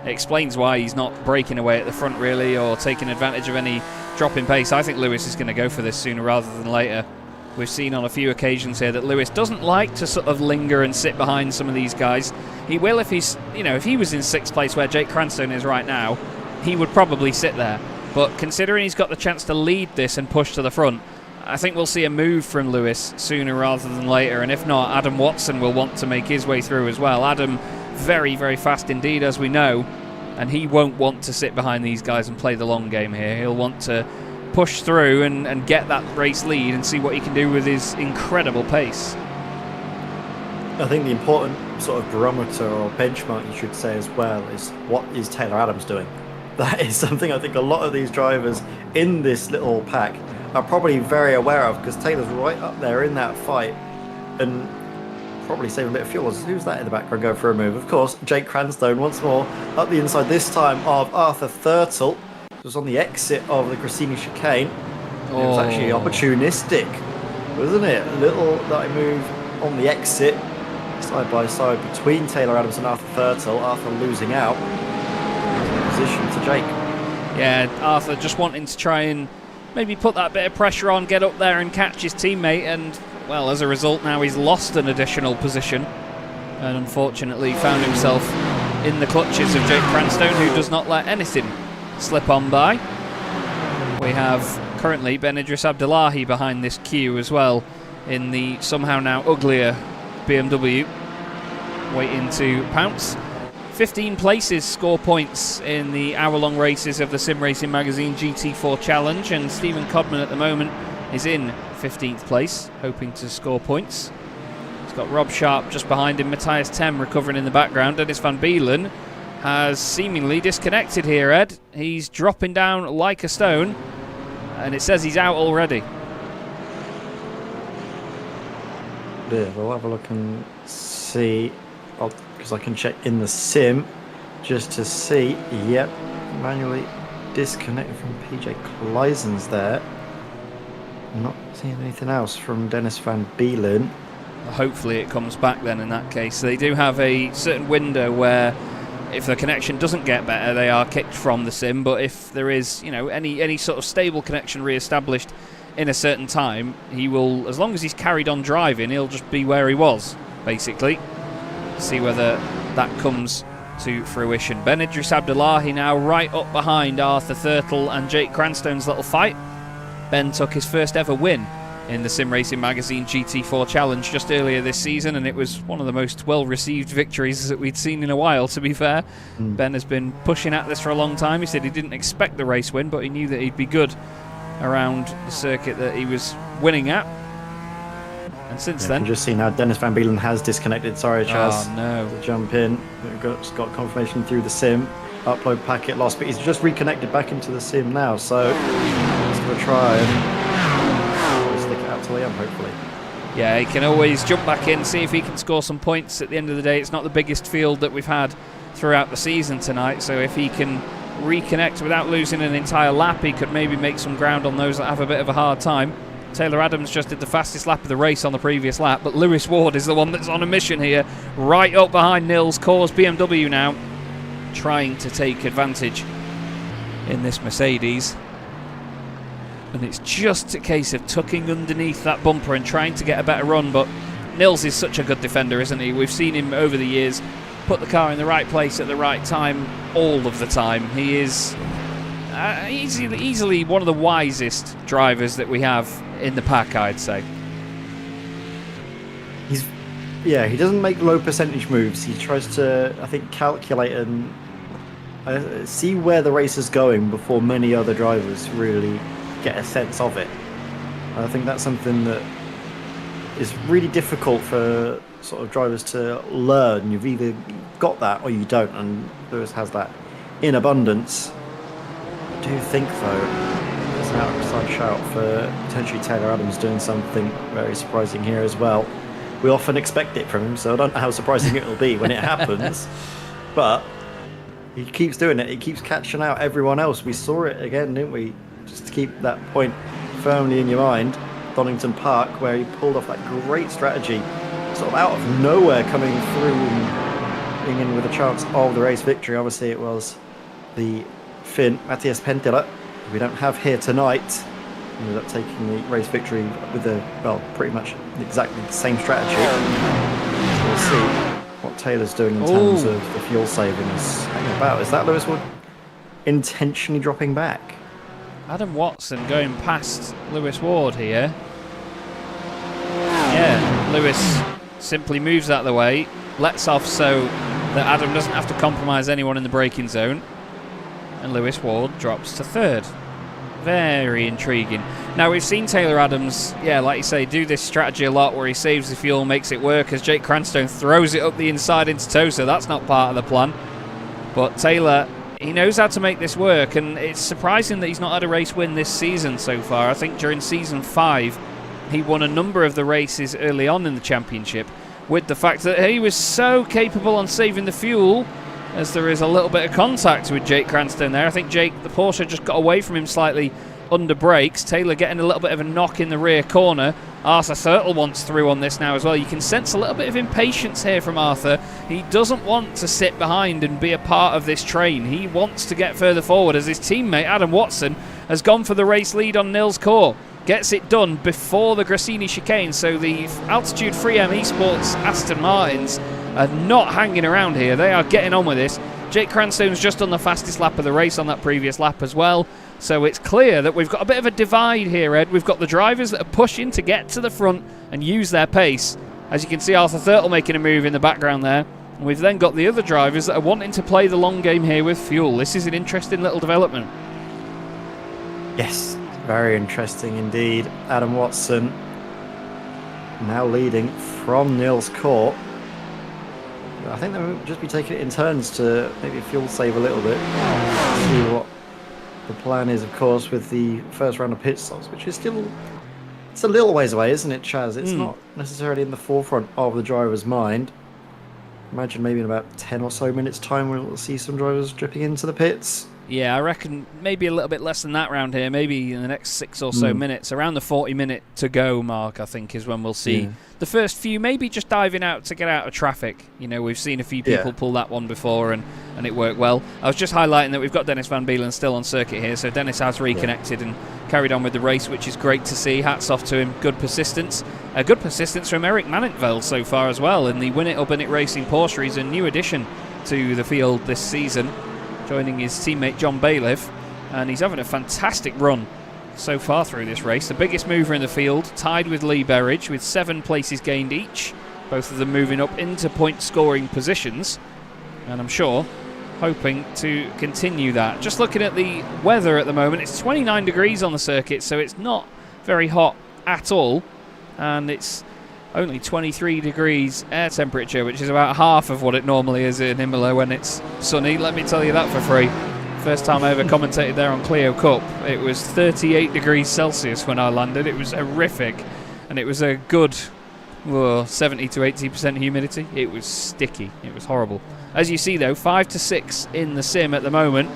Speaker 2: It explains why he's not breaking away at the front, really, or taking advantage of any drop in pace. I think Lewis is going to go for this sooner rather than later. We've seen on a few occasions here that Lewis doesn't like to sort of linger and sit behind some of these guys. He will if he's, you know, if he was in 6th place where Jake Cranstone is right now, he would probably sit there. But considering he's got the chance to lead this and push to the front, I think we'll see a move from Lewis sooner rather than later. And if not, Adam Watson will want to make his way through as well. Adam, very, very fast indeed, as we know. And he won't want to sit behind these guys and play the long game here. He'll want to push through and get that race lead and see what he can do with his incredible pace.
Speaker 5: I think the important sort of barometer or benchmark, you should say as well, is what is Taylor Adams doing? That is something I think a lot of these drivers in this little pack are probably very aware of, because Taylor's right up there in that fight and probably saving a bit of fuel. Who's that in the background going for a move? Of course, Jake Cranstone once more up the inside, this time of Arthur Thurtle. It was on the exit of the Grassini chicane. It was actually opportunistic, wasn't it? A little that move on the exit, side by side between Taylor Adams and Arthur Thurtle. Arthur losing out. Position to Jake.
Speaker 2: Yeah, Arthur just wanting to try and maybe put that bit of pressure on, get up there and catch his teammate, and well, as a result now he's lost an additional position and unfortunately found himself in the clutches of Jake Cranstone, who does not let anything slip on by. We have currently Ben Idris Abdullahi behind this queue as well in the somehow now uglier BMW, waiting to pounce. 15 places score points in the hour-long races of the Sim Racing Magazine GT4 Challenge, and Stephen Codman at the moment is in 15th place, hoping to score points. He's got Rob Sharp just behind him, Matthias Tem recovering in the background. Dennis Van Beelen has seemingly disconnected here, Ed. He's dropping down like a stone, and it says he's out already.
Speaker 5: Yeah, we'll have a look and see, because I can check in the sim just to see. Yep, manually disconnected from PJ Kleisens there. I'm not seeing anything else from Dennis Van Beelen.
Speaker 2: Hopefully it comes back then in that case. They do have a certain window where if the connection doesn't get better, they are kicked from the sim, but if there is, you know, any sort of stable connection re-established in a certain time, he will, as long as he's carried on driving, he'll just be where he was, basically. See whether that comes to fruition. Ben Idris Abdullahi now right up behind Arthur Thurtle and Jake Cranstone's little fight. Ben took his first ever win in the Sim Racing Magazine GT4 Challenge just earlier this season, and it was one of the most well-received victories that we'd seen in a while, to be fair. Ben has been pushing at this for a long time. He said he didn't expect the race win, but he knew that he'd be good around the circuit that he was winning at. And since then...
Speaker 5: You can just see now Dennis Van Beelen has disconnected. Sorry, Chaz.
Speaker 2: Oh, no.
Speaker 5: To jump in. We've got confirmation through the sim. Upload packet lost, but he's just reconnected back into the sim now, so he's going to try and stick it out to Liam, hopefully.
Speaker 2: Yeah, he can always jump back in, see if he can score some points at the end of the day. It's not the biggest field that we've had throughout the season tonight, so if he can reconnect without losing an entire lap, he could maybe make some ground on those that have a bit of a hard time. Taylor Adams just did the fastest lap of the race on the previous lap, but Lewis Ward is the one that's on a mission here, right up behind Nils Kor's BMW now, trying to take advantage in this Mercedes. And it's just a case of tucking underneath that bumper and trying to get a better run, but Nils is such a good defender, isn't he? We've seen him over the years put the car in the right place at the right time all of the time. He is easily one of the wisest drivers that we have in the pack, I'd say.
Speaker 5: He doesn't make low percentage moves. He tries to, I think, calculate and see where the race is going before many other drivers really get a sense of it. And I think that's something that is really difficult for sort of drivers to learn. You've either got that or you don't, and Lewis has that in abundance. I do think, though, there's an outside shout for potentially Taylor Adams doing something very surprising here as well. We often expect it from him, so I don't know how surprising it will be when it happens. But he keeps doing it. He keeps catching out everyone else. We saw it again, didn't we? Just to keep that point firmly in your mind. Donington Park, where he pulled off that great strategy, sort of out of nowhere, coming through and being in with a chance of the race victory. Obviously, it was the Finn, Matthias Pentila, who we don't have here tonight. Ended up taking the race victory with pretty much exactly the same strategy. So we'll see what Taylor's doing in terms of the fuel savings hanging about. Is that Lewis Wood intentionally dropping back?
Speaker 4: Adam Watson going past Lewis Ward here. Yeah, Lewis simply moves out of the way, lets off so that Adam doesn't have to compromise anyone in the braking zone, and Lewis Ward drops to third. Very intriguing. Now, we've seen Taylor Adams, like you say, do this strategy a lot where he saves the fuel, makes it work as Jake Cranstone throws it up the inside into tow, so that's not part of the plan. But Taylor, he knows how to make this work, and it's surprising that he's not had a race win this season so far. I think during season 5, he won a number of the races early on in the championship, with the fact that he was so capable on saving the fuel, as there is a little bit of contact with Jake Cranstone there. I think Jake, the Porsche, just got away from him slightly under brakes. Taylor getting a little bit of a knock in the rear corner. Arthur Thurtle wants through on this now as well. You can sense a little bit of impatience here from Arthur. He doesn't want to sit behind and be a part of this train. He wants to get further forward, as his teammate Adam Watson has gone for the race lead on Nils Kor. Gets it done before the Grassini chicane, so the Altitude 3M Esports Aston Martins are not hanging around here. They are getting on with this. Jake Cranstone's just on the fastest lap of the race on that previous lap as well. So it's clear that we've got a bit of a divide here, Ed. We've got the drivers that are pushing to get to the front and use their pace. As you can see, Arthur Thurtle making a move in the background there. And we've then got the other drivers that are wanting to play the long game here with fuel. This is an interesting little development.
Speaker 5: Yes, very interesting indeed. Adam Watson now leading from Nils Kor. I think they will just be taking it in turns to maybe fuel save a little bit. See what the plan is, of course, with the first round of pit stops, which is still, it's a little ways away, isn't it, Chaz? It's not necessarily in the forefront of the driver's mind. Imagine maybe in about 10 or so minutes time we'll see some drivers dripping into the pits.
Speaker 4: Yeah, I reckon maybe a little bit less than that round here. Maybe in the next 6 or so minutes, around the 40-minute to go mark, I think, is when we'll see the first few, maybe just diving out to get out of traffic. You know, we've seen a few people pull that one before, and it worked well. I was just highlighting that we've got Dennis Van Beelen still on circuit here, so Dennis has reconnected and carried on with the race, which is great to see. Hats off to him. Good persistence. Good persistence from Eric Manintveld so far as well, in the Win It or Bin It Racing Porsche. He's a new addition to the field this season, joining his teammate John Bailiff, and he's having a fantastic run so far through this race. The biggest mover in the field, tied with Lee Berridge, with 7 places gained each, both of them moving up into point scoring positions, and I'm sure hoping to continue that. Just looking at the weather at the moment, it's 29 degrees on the circuit, so it's not very hot at all, and it's only 23 degrees air temperature, which is about half of what it normally is in Imola when it's sunny. Let me tell you that for free. First time I ever commentated there on Clio Cup, it was 38 degrees Celsius when I landed. It was horrific, and it was a good 70 to 80% humidity. It was sticky. It was horrible. As you see, though, 5 to 6 in the sim at the moment,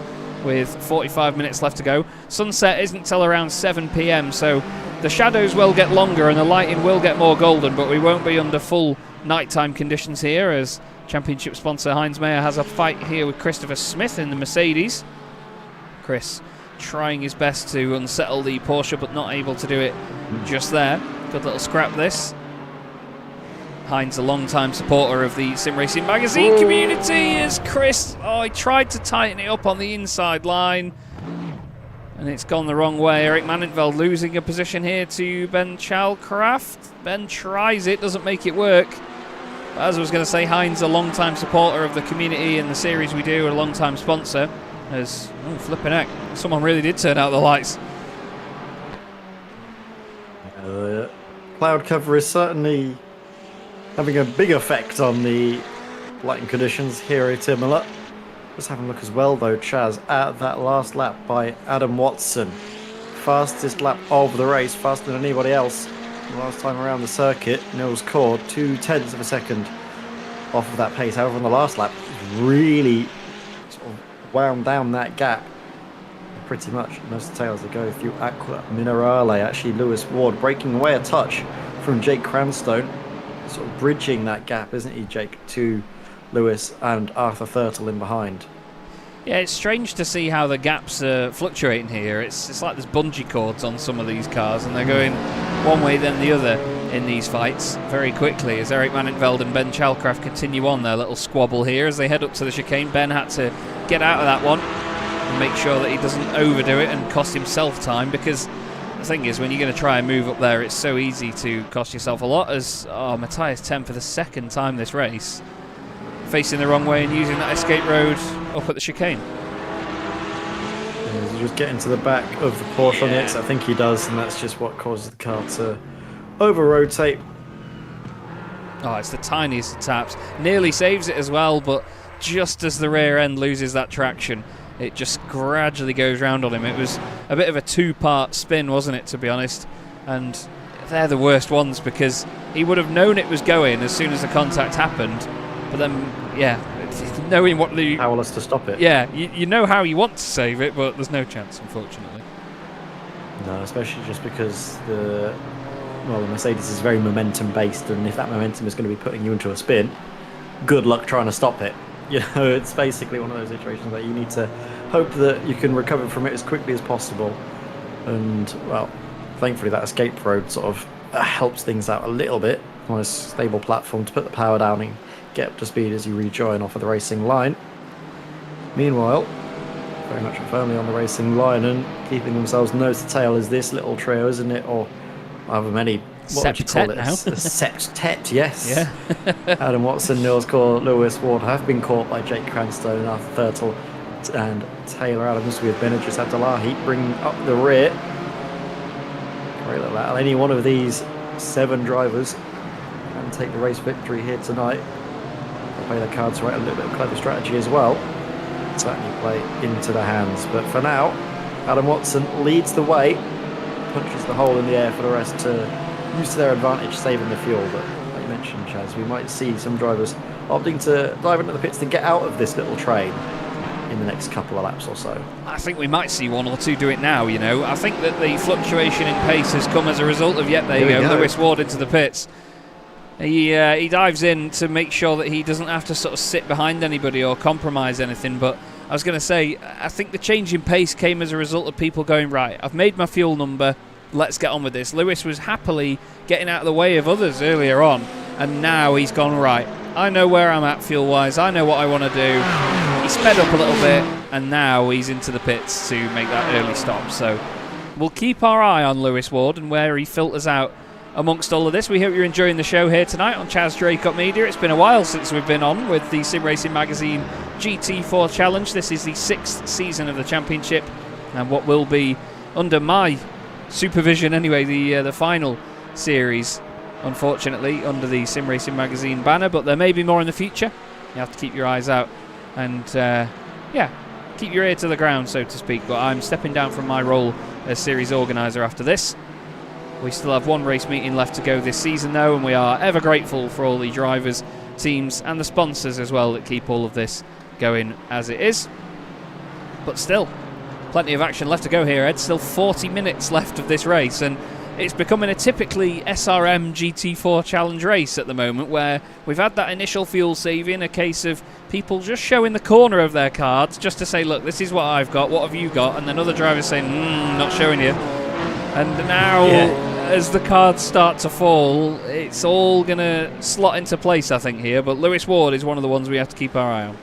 Speaker 4: with 45 minutes left to go. Sunset isn't till around 7 p.m, so the shadows will get longer and the lighting will get more golden, but we won't be under full nighttime conditions here, as championship sponsor Heinz Mayer has a fight here with Christopher Smith in the Mercedes. Chris trying his best to unsettle the Porsche, but not able to do it just there. Good little scrap this. Heinz, a long-time supporter of the Sim Racing Magazine community, as Chris, he tried to tighten it up on the inside line, and it's gone the wrong way. Eric Manintveld losing a position here to Ben Chalcraft. Ben tries it, doesn't make it work. But as I was going to say, Heinz, a long-time supporter of the community and the series we do, a long-time sponsor. As, flipping heck, someone really did turn out the lights.
Speaker 5: cloud cover is certainly having a big effect on the lighting conditions here at Imola. Let's have a look as well though, Chaz, at that last lap by Adam Watson. Fastest lap of the race, faster than anybody else. Last time around the circuit, Nils Cord 0.2 of a second off of that pace. However, on the last lap, really sort of wound down that gap. Pretty much most tails that go through Aqua Minerale. Actually, Lewis Ward breaking away a touch from Jake Cranstone, sort of bridging that gap, isn't he, Jake, to Lewis and Arthur Thurtle in behind.
Speaker 2: Yeah, it's strange to see how the gaps are fluctuating here. It's like there's bungee cords on some of these cars, and they're going one way then the other in these fights very quickly as Eric Mannenveld and Ben Chalcraft continue on their little squabble here as they head up to the chicane. Ben had to get out of that one and make sure that he doesn't overdo it and cost himself time, because the thing is, when you're going to try and move up there, it's so easy to cost yourself a lot. As Matthias Tem for the second time this race facing the wrong way and using that escape road up at the chicane.
Speaker 5: He's just getting to the back of the Porsche on the exit. I think he does, and that's just what causes the car to over-rotate.
Speaker 2: Oh, it's the tiniest of taps. Nearly saves it as well, but just as the rear end loses that traction, it just gradually goes round on him. It was a bit of a two-part spin, wasn't it, to be honest? And they're the worst ones, because he would have known it was going as soon as the contact happened. But then, yeah, knowing what the...
Speaker 5: Powerless to stop it.
Speaker 2: Yeah, you know how you want to save it, but there's no chance, unfortunately.
Speaker 5: No, especially just because the Mercedes is very momentum-based, and if that momentum is going to be putting you into a spin, good luck trying to stop it. You know, it's basically one of those situations where you need to hope that you can recover from it as quickly as possible. And, well, thankfully that escape road sort of helps things out a little bit. On a stable platform to put the power down and get up to speed as you rejoin off of the racing line. Meanwhile, very much firmly on the racing line and keeping themselves nose to tail is this little trio, isn't it? Or however many, what would you call it?
Speaker 2: Now.
Speaker 5: A septet, yes.
Speaker 2: Yeah.
Speaker 5: Adam Watson, Nils Cord, Lewis Ward have been caught by Jake Cranstone, Arthur Thurtle and Taylor Adams, with Benedictus Abdullahi bringing up the rear. Great little battle. Any one of these 7 drivers and take the race victory here tonight. They'll play their cards right, a little bit of clever strategy as well. Certainly play into the hands. But for now, Adam Watson leads the way, punches the hole in the air for the rest to use to their advantage, saving the fuel. But like you mentioned, Chaz, we might see some drivers opting to dive into the pits to get out of this little train in the next couple of laps or so.
Speaker 2: I think we might see 1 or 2 do it now, you know. I think that the fluctuation in pace has come as a result of, there you go, Lewis Ward into the pits. He dives in to make sure that he doesn't have to sort of sit behind anybody or compromise anything. But I was going to say, I think the change in pace came as a result of people going, right, I've made my fuel number, let's get on with this. Lewis was happily getting out of the way of others earlier on, and now he's gone, right, I know where I'm at fuel-wise, I know what I want to do. He sped up a little bit, and now he's into the pits to make that early stop. So we'll keep our eye on Lewis Ward and where he filters out amongst all of this. We hope you're enjoying the show here tonight on Chaz Draycott Media. It's been a while since we've been on with the Sim Racing Magazine GT4 Challenge. This is the 6th season of the championship, and what will be, under my supervision anyway, the final series, unfortunately, under the Sim Racing Magazine banner. But there may be more in the future. You have to keep your eyes out and keep your ear to the ground, so to speak. But I'm stepping down from my role as series organiser after this. We still have 1 race meeting left to go this season though, and we are ever grateful for all the drivers, teams and the sponsors as well that keep all of this going as it is. But still, plenty of action left to go here, Ed. Still 40 minutes left of this race, and it's becoming a typically SRM GT4 challenge race at the moment, where we've had that initial fuel saving, a case of people just showing the corner of their cards just to say, look, this is what I've got, what have you got? And then other drivers saying, not showing you. And now, as the cards start to fall, it's all going to slot into place, I think, here. But Lewis Ward is one of the ones we have to keep our eye on.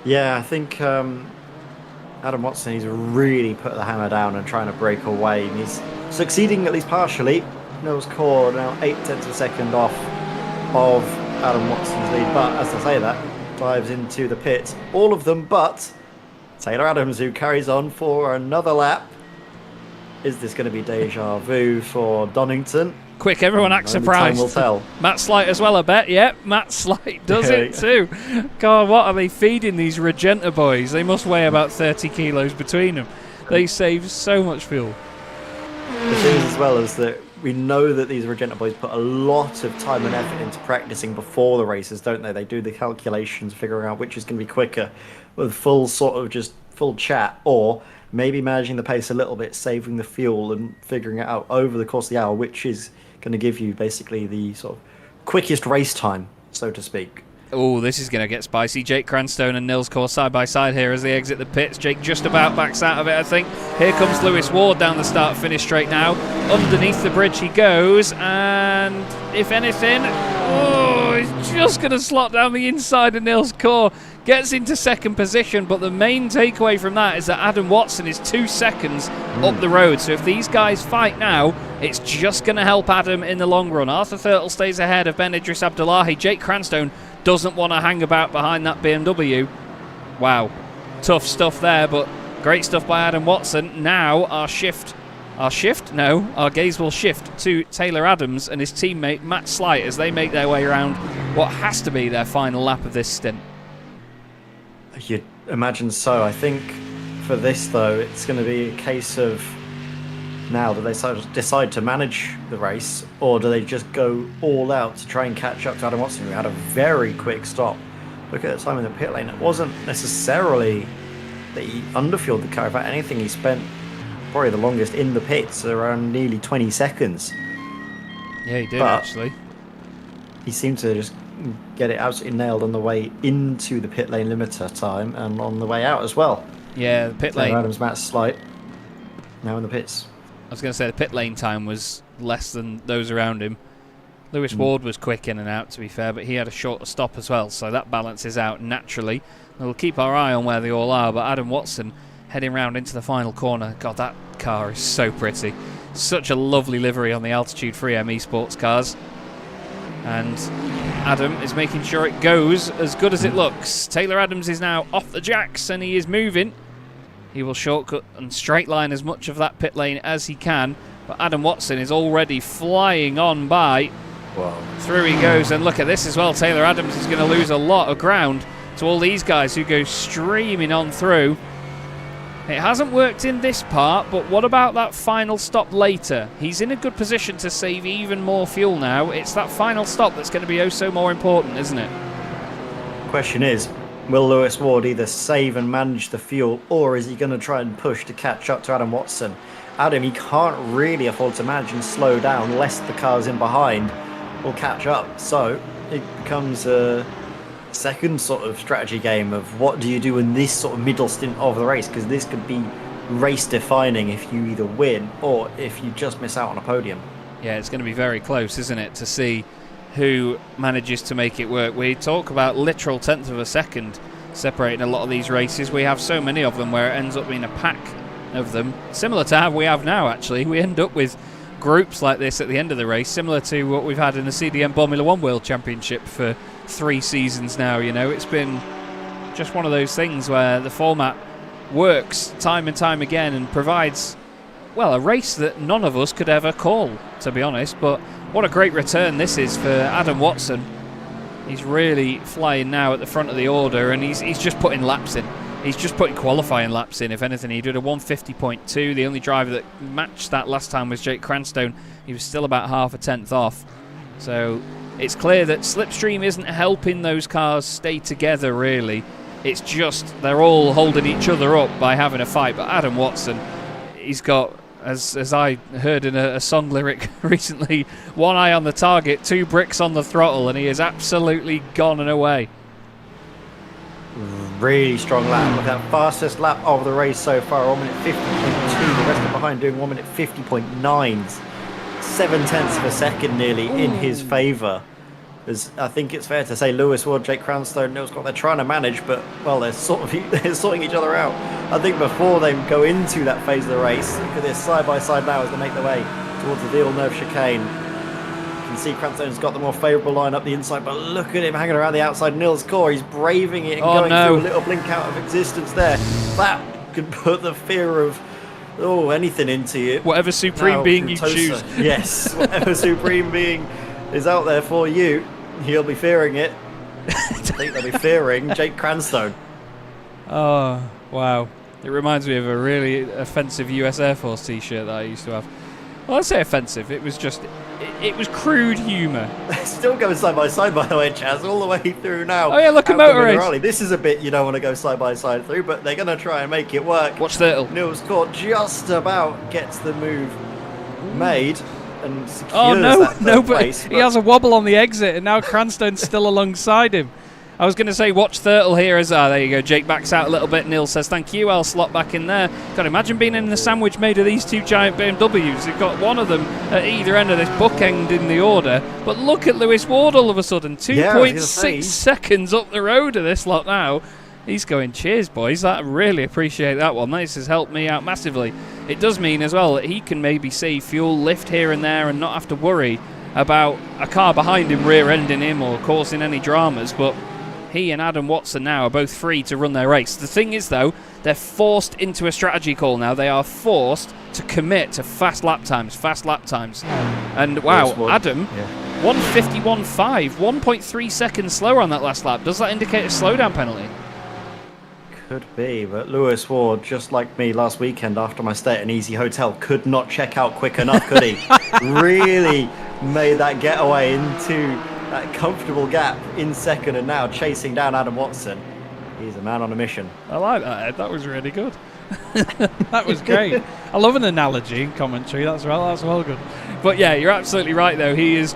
Speaker 5: Yeah, I think Adam Watson, he's really put the hammer down and trying to break away. And he's succeeding, at least partially. Nils Cord now 0.8 of a second off of Adam Watson's lead. But as I say that, dives into the pits. All of them but Taylor Adams, who carries on for another lap. Is this going to be deja vu for Donington?
Speaker 2: Quick, everyone act
Speaker 5: Only
Speaker 2: surprised.
Speaker 5: time will tell.
Speaker 2: Matt Slight as well, I bet. Yep, Matt Slight does it too. God, what are they feeding these Regenta boys? They must weigh about 30 kilos between them. They save so much fuel.
Speaker 5: The thing is, as well, is that we know that these Regenta boys put a lot of time and effort into practicing before the races, don't they? They do the calculations, figuring out which is going to be quicker, with full chat, or maybe managing the pace a little bit, saving the fuel and figuring it out over the course of the hour, which is going to give you basically the sort of quickest race time, so to speak.
Speaker 2: Oh, this is going to get spicy. Jake Cranstone and Nils Kor side by side here as they exit the pits. Jake just about backs out of it, I think. Here comes Lewis Ward down the start-finish straight now. Underneath the bridge he goes, and if anything, he's just going to slot down the inside of Nils Kor. Gets into second position, but the main takeaway from that is that Adam Watson is 2 seconds up the road. So if these guys fight now, it's just going to help Adam in the long run. Arthur Thurtle stays ahead of Ben Idris Abdullahi. Jake Cranstone doesn't want to hang about behind that BMW. Wow, tough stuff there, but great stuff by Adam Watson. Now our gaze will shift to Taylor Adams and his teammate Matt Slight as they make their way around what has to be their final lap of this stint.
Speaker 5: You'd imagine so. I think for this, though, it's going to be a case of now do they decide to manage the race, or do they just go all out to try and catch up to Adam Watson, who had a very quick stop. Look at the time in the pit lane. It wasn't necessarily that he underfueled the car. If anything, he spent probably the longest in the pits, around nearly 20 seconds.
Speaker 2: Yeah, he did, actually.
Speaker 5: He seemed to just get it absolutely nailed on the way into the pit lane limiter time and on the way out as well.
Speaker 2: Yeah, the pit lane.
Speaker 5: Adams, Matt Slight, now in the pits.
Speaker 2: I was going to say the pit lane time was less than those around him. Lewis Ward was quick in and out, to be fair, but he had a shorter stop as well, so that balances out naturally. We'll keep our eye on where they all are, but Adam Watson heading round into the final corner. God, that car is so pretty. Such a lovely livery on the Altitude 3M eSports cars. And Adam is making sure it goes as good as it looks. Taylor Adams is now off the jacks and he is moving. He will shortcut and straight line as much of that pit lane as he can. But Adam Watson is already flying on by.
Speaker 5: Wow.
Speaker 2: Through he goes, and look at this as well. Taylor Adams is going to lose a lot of ground to all these guys who go streaming on through. It hasn't worked in this part, but what about that final stop later? He's in a good position to save even more fuel now. It's that final stop that's going to be oh so more important, isn't it?
Speaker 5: Question is, will Lewis Ward either save and manage the fuel, or is he going to try and push to catch up to Adam Watson? Adam, he can't really afford to manage and slow down lest the cars in behind will catch up. So it becomes a second sort of strategy game of what do you do in this sort of middle stint of the race, because this could be race defining if you either win or if you just miss out on a podium.
Speaker 2: Yeah, it's going to be very close, isn't it, to see who manages to make it work. We talk about literal tenth of a second separating a lot of these races. We have so many of them where it ends up being a pack of them, similar to how we have now. Actually, we end up with groups like this at the end of the race, similar to what we've had in the CDM Formula 1 World Championship for 3 seasons now. You know, it's been just one of those things where the format works time and time again and provides, well, a race that none of us could ever call, to be honest. But what a great return this is for Adam Watson. He's really flying now at the front of the order, and he's just putting laps in. He's just putting qualifying laps in, if anything. He did a 150.2. The only driver that matched that last time was Jake Cranstone. He was still about half a tenth off. So it's clear that Slipstream isn't helping those cars stay together, really. It's just they're all holding each other up by having a fight. But Adam Watson, he's got, as I heard in a song lyric recently, one eye on the target, 2 bricks on the throttle, and he is absolutely gone and away.
Speaker 5: Really strong lap. Look at that, fastest lap of the race so far, 1 minute 50.2. The rest are behind doing 1 minute 50.9. 7/10 of a second nearly in his favour. As I think it's fair to say Lewis Ward, Jake Cranstone, Nils Scott, they're trying to manage, but well, they're sorting each other out. I think before they go into that phase of the race, look at this side by side now as they make their way towards the Villeneuve chicane. You can see Cranstone's got the more favourable line up the inside, but look at him hanging around the outside. Nils Core, he's braving it and going through a little blink out of existence there. That could put the fear of Oh, anything into you.
Speaker 2: Whatever supreme
Speaker 5: Now,
Speaker 2: being you
Speaker 5: Kutosa.
Speaker 2: choose.
Speaker 5: Yes, whatever supreme being is out there for you, he'll be fearing it. I think they'll be fearing Jake Cranstone.
Speaker 2: Oh, wow. It reminds me of a really offensive US Air Force t-shirt that I used to have. Well, I'd say offensive. It was just, it was crude humour.
Speaker 5: Still going side by side, by the way, Chaz, all the way through now.
Speaker 2: Oh yeah, look at motor race.
Speaker 5: This is a bit you don't want to go side by side through, but they're going to try and make it work.
Speaker 2: Watch Thurtle.
Speaker 5: Nils Court just about gets the move made and secures
Speaker 2: Oh no,
Speaker 5: that
Speaker 2: no,
Speaker 5: third
Speaker 2: but
Speaker 5: place,
Speaker 2: he has a wobble on the exit, and now Cranstone's still alongside him. I was going to say watch Thurtle here as there you go. Jake backs out a little bit. Neil says thank you. I'll slot back in there. God, imagine being in the sandwich made of these two giant BMWs. You've got one of them at either end of this bookend in the order. But look at Lewis Ward all of a sudden. 2.6 seconds up the road of this lot now. He's going, cheers, boys. I really appreciate that one. This has helped me out massively. It does mean as well that he can maybe save fuel, lift here and there, and not have to worry about a car behind him rear-ending him or causing any dramas. But he and Adam Watson now are both free to run their race. The thing is, though, they're forced into a strategy call now. They are forced to commit to fast lap times. And wow, Adam, 1:51.5, 1.3 seconds slower on that last lap. Does that indicate a slowdown penalty?
Speaker 5: Could be, but Lewis Ward, just like me last weekend after my stay at an easy hotel, could not check out quick enough, could he? Really made that getaway into that comfortable gap in second and now chasing down Adam Watson. He's a man on a mission.
Speaker 2: I like that, Ed. That was really good. That was great. I love an analogy in commentary. That's well good. But yeah, you're absolutely right though. He's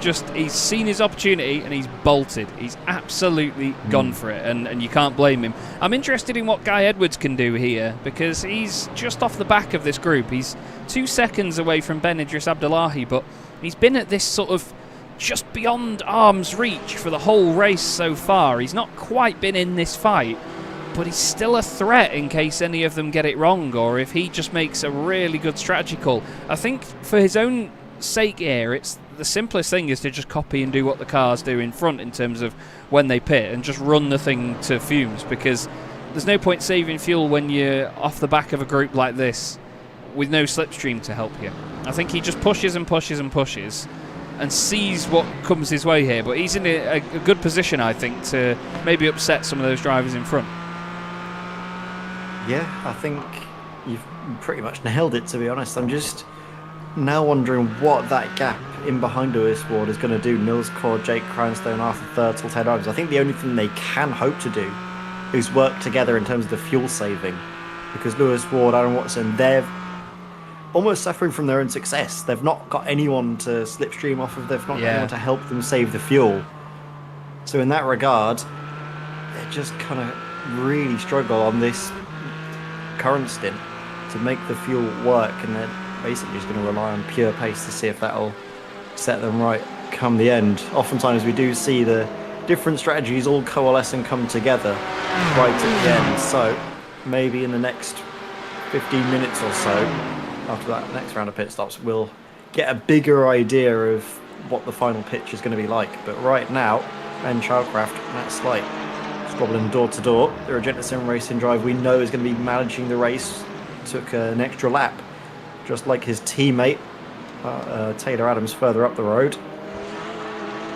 Speaker 2: seen his opportunity and he's bolted. He's absolutely gone for it, and you can't blame him. I'm interested in what Guy Edwards can do here, because he's just off the back of this group. He's 2 seconds away from Ben Idris Abdullahi, but he's been at this sort of just beyond arm's reach for the whole race so far. He's not quite been in this fight, but he's still a threat in case any of them get it wrong, or if he just makes a really good strategy call. I think for his own sake here, it's the simplest thing is to just copy and do what the cars do in front in terms of when they pit, and just run the thing to fumes, because there's no point saving fuel when you're off the back of a group like this with no slipstream to help you. I think he just pushes and pushes and pushes and sees what comes his way here, but he's in a good position, I think, to maybe upset some of those drivers in front.
Speaker 5: Yeah, I think you've pretty much nailed it, to be honest. I'm just now wondering what that gap in behind Lewis Ward is going to do. Nils Court, Jake Cranstone, Arthur Thurtle, Ted Adams. I think the only thing they can hope to do is work together in terms of the fuel saving, because Lewis Ward, Aaron Watson, they're almost suffering from their own success. They've not got anyone to slipstream off of. They've not got anyone to help them save the fuel. So in that regard, they just kind of really struggle on this current stint to make the fuel work, and they're basically just going to rely on pure pace to see if that'll set them right come the end. Oftentimes we do see the different strategies all coalesce and come together right at the end. So maybe in the next 15 minutes or so, after that next round of pit stops, we'll get a bigger idea of what the final pitch is going to be like. But right now, Ben Childcraft, Matt Slight, squabbling door to door. The Regenta Sim Racing drive we know is going to be managing the race. Took an extra lap, just like his teammate Taylor Adams further up the road.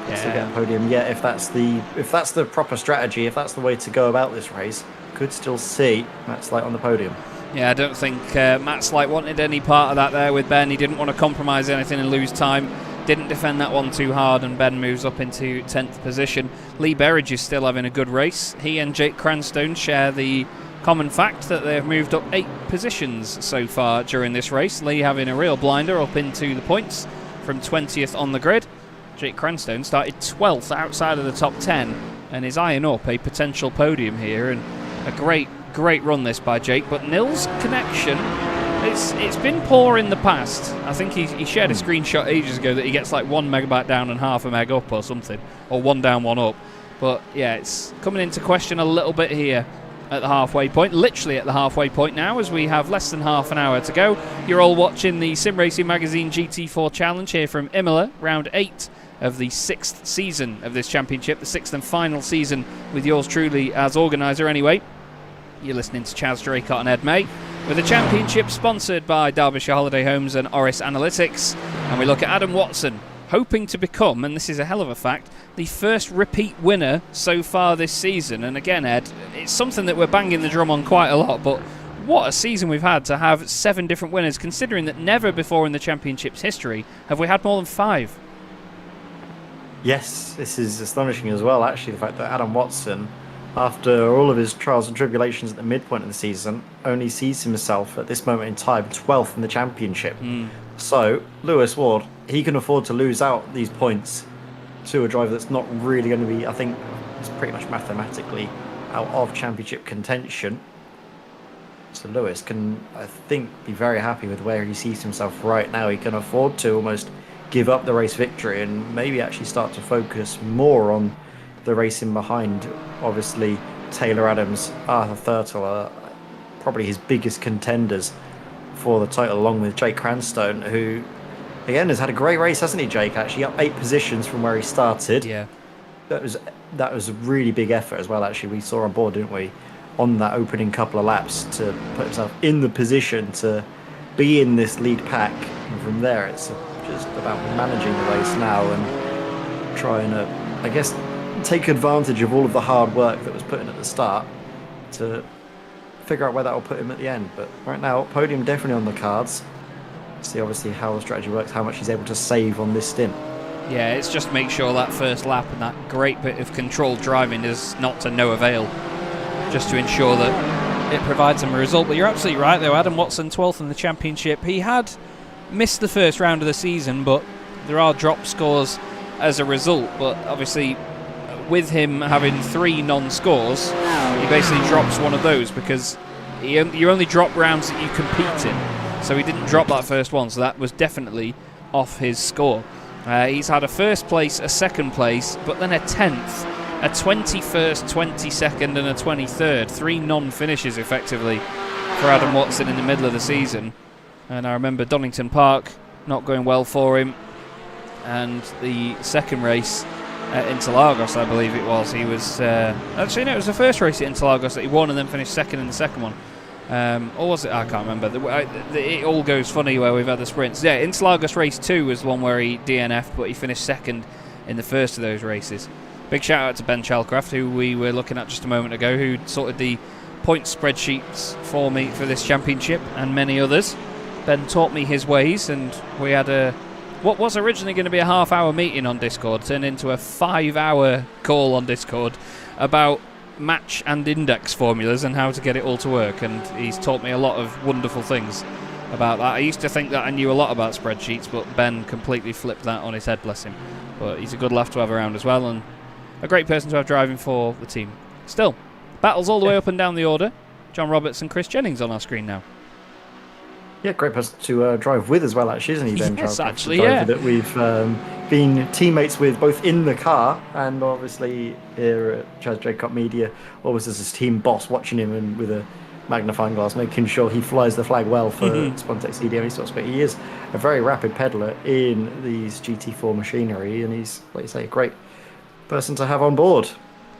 Speaker 5: To get a podium. Yeah, if that's the proper strategy, if that's the way to go about this race, could still see Matt Slight on the podium.
Speaker 2: Yeah, I don't think Matt Slight wanted any part of that there with Ben. He didn't want to compromise anything and lose time. Didn't defend that one too hard, and Ben moves up into 10th position. Lee Berridge is still having a good race. He and Jake Cranstone share the common fact that they've moved up 8 positions so far during this race. Lee having a real blinder up into the points from 20th on the grid. Jake Cranstone started 12th outside of the top 10 and is eyeing up a potential podium here, and a great run this by Jake. But Nils' connection, it's been poor in the past. I think he shared a screenshot ages ago that he gets like 1 megabyte down and half a meg up or something, or 1 down 1 up. But yeah, it's coming into question a little bit here at the halfway point, literally at the halfway point now, as we have less than half an hour to go. You're all watching the Sim Racing Magazine GT4 Challenge here from Imola, round 8 of the 6th season of this championship, the 6th and final season with yours truly as organiser anyway. You're listening to Chaz Draycott and Ed May. with the championship sponsored by Derbyshire Holiday Homes and Orris Analytics. And we look at Adam Watson, hoping to become, and this is a hell of a fact, the first repeat winner so far this season. And again, Ed, it's something that we're banging the drum on quite a lot, but what a season we've had to have 7 different winners, considering that never before in the championship's history have we had more than 5.
Speaker 5: Yes, this is astonishing as well, actually, the fact that Adam Watson, after all of his trials and tribulations at the midpoint of the season, only sees himself at this moment in time 12th in the championship. So, Lewis Ward, he can afford to lose out these points to a driver that's not really going to be, I think, it's pretty much mathematically out of championship contention. So Lewis can, I think, be very happy with where he sees himself right now. He can afford to almost give up the race victory and maybe actually start to focus more on the racing behind. Obviously, Taylor Adams, Arthur Thurtle are probably his biggest contenders for the title, along with Jake Cranstone, who, again, has had a great race, hasn't he, Jake? Actually, up 8 positions from where he started.
Speaker 2: Yeah.
Speaker 5: That was a really big effort as well, actually. We saw on board, didn't we, on that opening couple of laps to put himself in the position to be in this lead pack. And from there, it's just about managing the race now and trying to, I guess, take advantage of all of the hard work that was put in at the start to figure out where that will put him at the end. But right now, podium definitely on the cards. See obviously how the strategy works, how much he's able to save on this stint.
Speaker 2: Yeah, it's just make sure that first lap and that great bit of controlled driving is not to no avail, just to ensure that it provides him a result. But you're absolutely right, though. Adam Watson, 12th in the championship. He had missed the first round of the season, but there are drop scores as a result. But obviously, with him having 3 non-scores, he basically drops one of those because you only drop rounds that you compete in. So he didn't drop that first one, so that was definitely off his score. He's had a first place, a second place, but then a 10th, a 21st, 22nd and a 23rd. 3 non-finishes effectively for Adam Watson in the middle of the season. And I remember Donington Park not going well for him. And the second race at Interlagos, I believe it was, he was... actually, no, it was the first race at Interlagos that he won and then finished second in the second one. Or was it? I can't remember. It all goes funny where we've had the sprints. Yeah, Interlagos race 2 was the one where he DNF'd, but he finished second in the first of those races. Big shout out to Ben Chalcraft, who we were looking at just a moment ago, who sorted the point spreadsheets for me for this championship and many others. Ben taught me his ways, and we had what was originally going to be a half-hour meeting on Discord turned into a 5-hour call on Discord about match and index formulas and how to get it all to work, and he's taught me a lot of wonderful things about that. I used to think that I knew a lot about spreadsheets, but Ben completely flipped that on his head, bless him. But he's a good laugh to have around as well, and a great person to have driving for the team. Still, battles all the way up and down the order. John Roberts and Chris Jennings on our screen now. Yeah,
Speaker 5: great person to drive with as well, actually, isn't he, Ben?
Speaker 2: Yes, actually, yeah.
Speaker 5: That we've been teammates with both in the car and obviously here at Chaz Jacob Media, always as his team boss, watching him and with a magnifying glass, making sure he flies the flag well for Spontex CDM sorts. But he is a very rapid peddler in these GT4 machinery, and he's, like you say, a great person to have on board.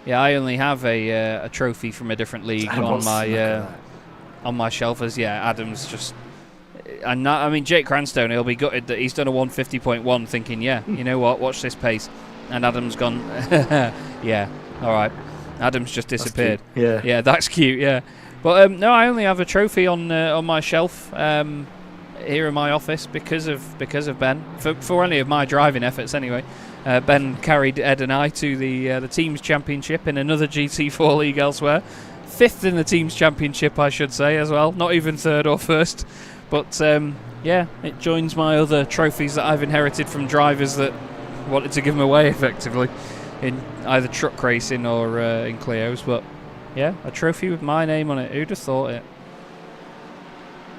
Speaker 2: Yeah, I only have a trophy from a different league on my shelf. As Adam's just. And I mean, Jake Cranstone, he'll be gutted that he's done a 150.1 thinking, you know what, watch this pace. And Adam's gone, yeah, all right. Adam's just disappeared. Yeah, that's cute, yeah. But no, I only have a trophy on my shelf here in my office because of Ben, for any of my driving efforts anyway. Ben carried Ed and I to the team's championship in another GT4 league elsewhere. 5th in the team's championship, I should say, as well. Not even 3rd or 1st. But, it joins my other trophies that I've inherited from drivers that wanted to give them away, effectively, in either truck racing or in Clio's. But, yeah, a trophy with my name on it. Who'd have thought it?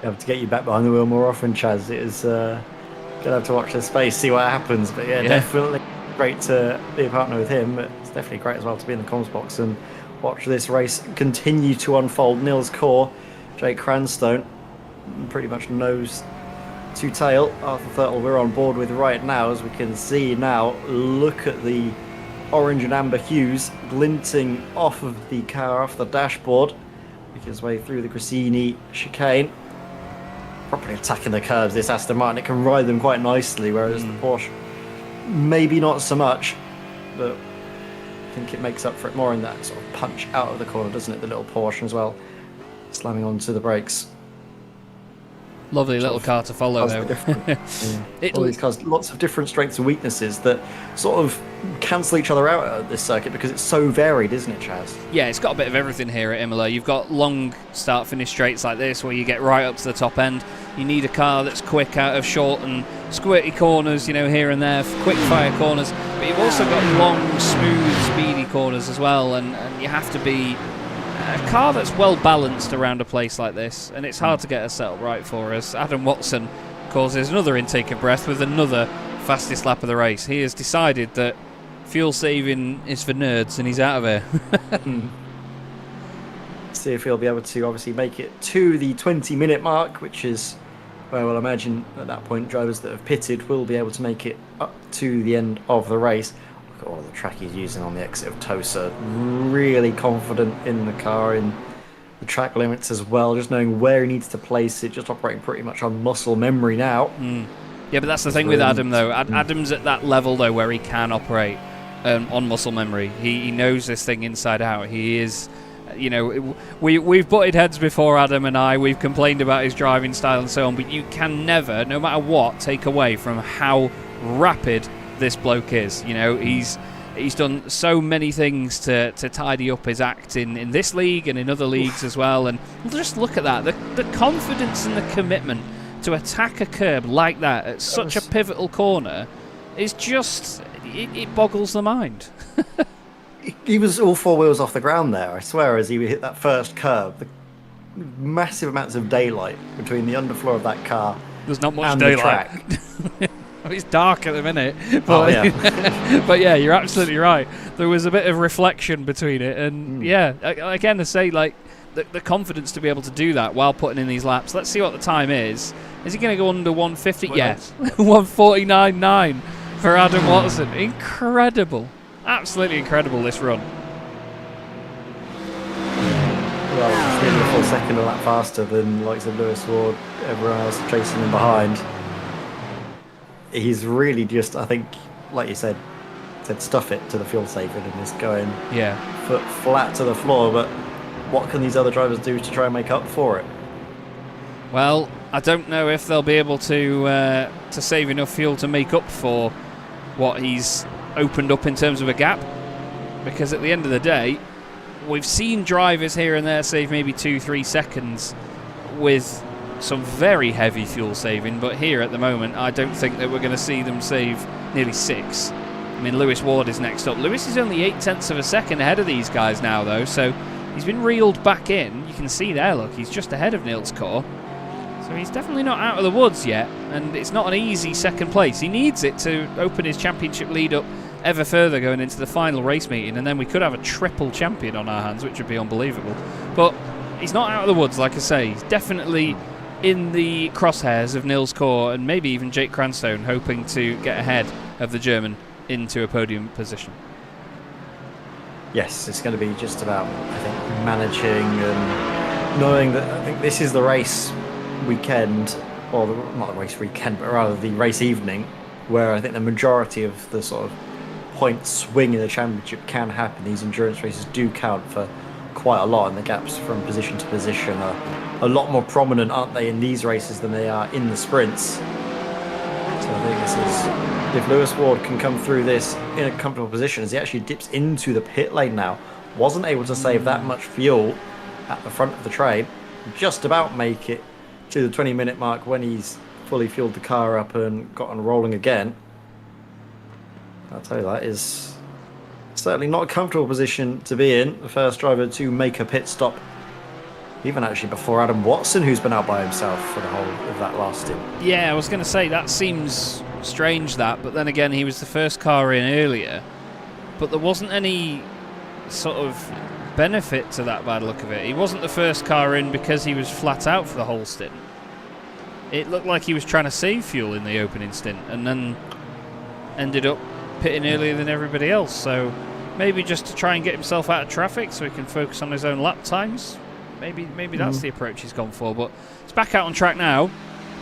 Speaker 5: You have to get you back behind the wheel more often, Chaz. It is going to have to watch this space, see what happens. But, yeah, definitely great to be a partner with him. It's definitely great as well to be in the comms box and watch this race continue to unfold. Nils Core, Jake Cranstone, pretty much nose to tail. Arthur Thurtle we're on board with right now, as we can see now. Look at the orange and amber hues glinting off of the car, off the dashboard. make his way through the Grassini chicane. Properly attacking the curves, this Aston Martin. It can ride them quite nicely, whereas the Porsche, maybe not so much, but I think it makes up for it more in that sort of punch out of the corner, doesn't it? The little Porsche as well, slamming onto the brakes.
Speaker 2: Lovely little car to follow, though.
Speaker 5: All these cars, lots of different strengths and weaknesses that sort of cancel each other out at this circuit because it's so varied, isn't it, Chaz?
Speaker 2: Yeah, it's got a bit of everything here at Imola. You've got long start-finish straights like this where you get right up to the top end. You need a car that's quick out of short and squirty corners, you know, here and there, quick-fire corners. But you've also got long, smooth, speedy corners as well, and you have to be a car that's well balanced around a place like this, and it's hard to get a setup right for us. Adam Watson causes another intake of breath with another fastest lap of the race. He has decided that fuel saving is for nerds and he's out of here.
Speaker 5: See if he'll be able to obviously make it to the 20-minute mark, which is where we'll imagine at that point drivers that have pitted will be able to make it up to the end of the race. Look at all the track he's using on the exit of Tosa. Really confident in the car, in the track limits as well, just knowing where he needs to place it, just operating pretty much on muscle memory now.
Speaker 2: Yeah, but that's the thing with Adam, though. Adam's at that level, though, where he can operate on muscle memory. He knows this thing inside out. He is, you know, we've butted heads before, Adam and I. We've complained about his driving style and so on, but you can never, no matter what, take away from how rapid this bloke is. You know, he's done so many things to tidy up his act in this league and in other leagues as well. And just look at that, the confidence and the commitment to attack a curb like that at such a pivotal corner is just, it boggles the mind.
Speaker 5: He was all four wheels off the ground there, I swear, as he hit that first curve. The massive amounts of daylight between the underfloor of that car.
Speaker 2: There's not much
Speaker 5: and
Speaker 2: daylight.
Speaker 5: The track.
Speaker 2: It's dark at the minute, but but yeah, you're absolutely right. There was a bit of reflection between it, and yeah, again, to say, like, the confidence to be able to do that while putting in these laps. Let's see what the time is. Is he going to go under 150? Yes, 149.9 for Adam Watson. Incredible, absolutely incredible, this run.
Speaker 5: Well, he's nearly a full second a lap faster than the likes of Lewis Ward, everyone else chasing him behind. He's really just, I think, like you said stuff it to the fuel saving and is going foot flat to the floor. But what can these other drivers do to try and make up for it?
Speaker 2: Well, I don't know if they'll be able to save enough fuel to make up for what he's opened up in terms of a gap, because at the end of the day, we've seen drivers here and there save maybe 2-3 seconds with some very heavy fuel saving, but here at the moment I don't think that we're going to see them save nearly 6. I mean, Lewis Ward is next up. Lewis is only 0.8 of a second ahead of these guys now, though, so he's been reeled back in. You can see there, look, he's just ahead of Nils Kor, so he's definitely not out of the woods yet, and it's not an easy second place. He needs it to open his championship lead up ever further going into the final race meeting, and then we could have a triple champion on our hands, which would be unbelievable. But he's not out of the woods, like I say. He's definitely in the crosshairs of Nils Kor and maybe even Jake Cranstone, hoping to get ahead of the German into a podium position.
Speaker 5: Yes, it's going to be just about, I think, managing and knowing that I think this is the race weekend, or not the race weekend, but rather the race evening, where I think the majority of the sort of point swing in the championship can happen. These endurance races do count for quite a lot, and the gaps from position to position are a lot more prominent, aren't they, in these races than they are in the sprints. So I think this is, if Lewis Ward can come through this in a comfortable position, as he actually dips into the pit lane now, wasn't able to save that much fuel at the front of the train, just about make it to the 20-minute mark when he's fully fueled the car up and gotten rolling again. I'll tell you, that is certainly not a comfortable position to be in. The first driver to make a pit stop, even actually before Adam Watson, who's been out by himself for the whole of that last stint.
Speaker 2: Yeah, I was going to say, that seems strange, that, but then again, he was the first car in earlier, but there wasn't any sort of benefit to that by the look of it. He wasn't the first car in because he was flat out for the whole stint. It looked like he was trying to save fuel in the opening stint and then ended up pitting earlier than everybody else, so maybe just to try and get himself out of traffic so he can focus on his own lap times. Maybe that's the approach he's gone for. But it's back out on track now,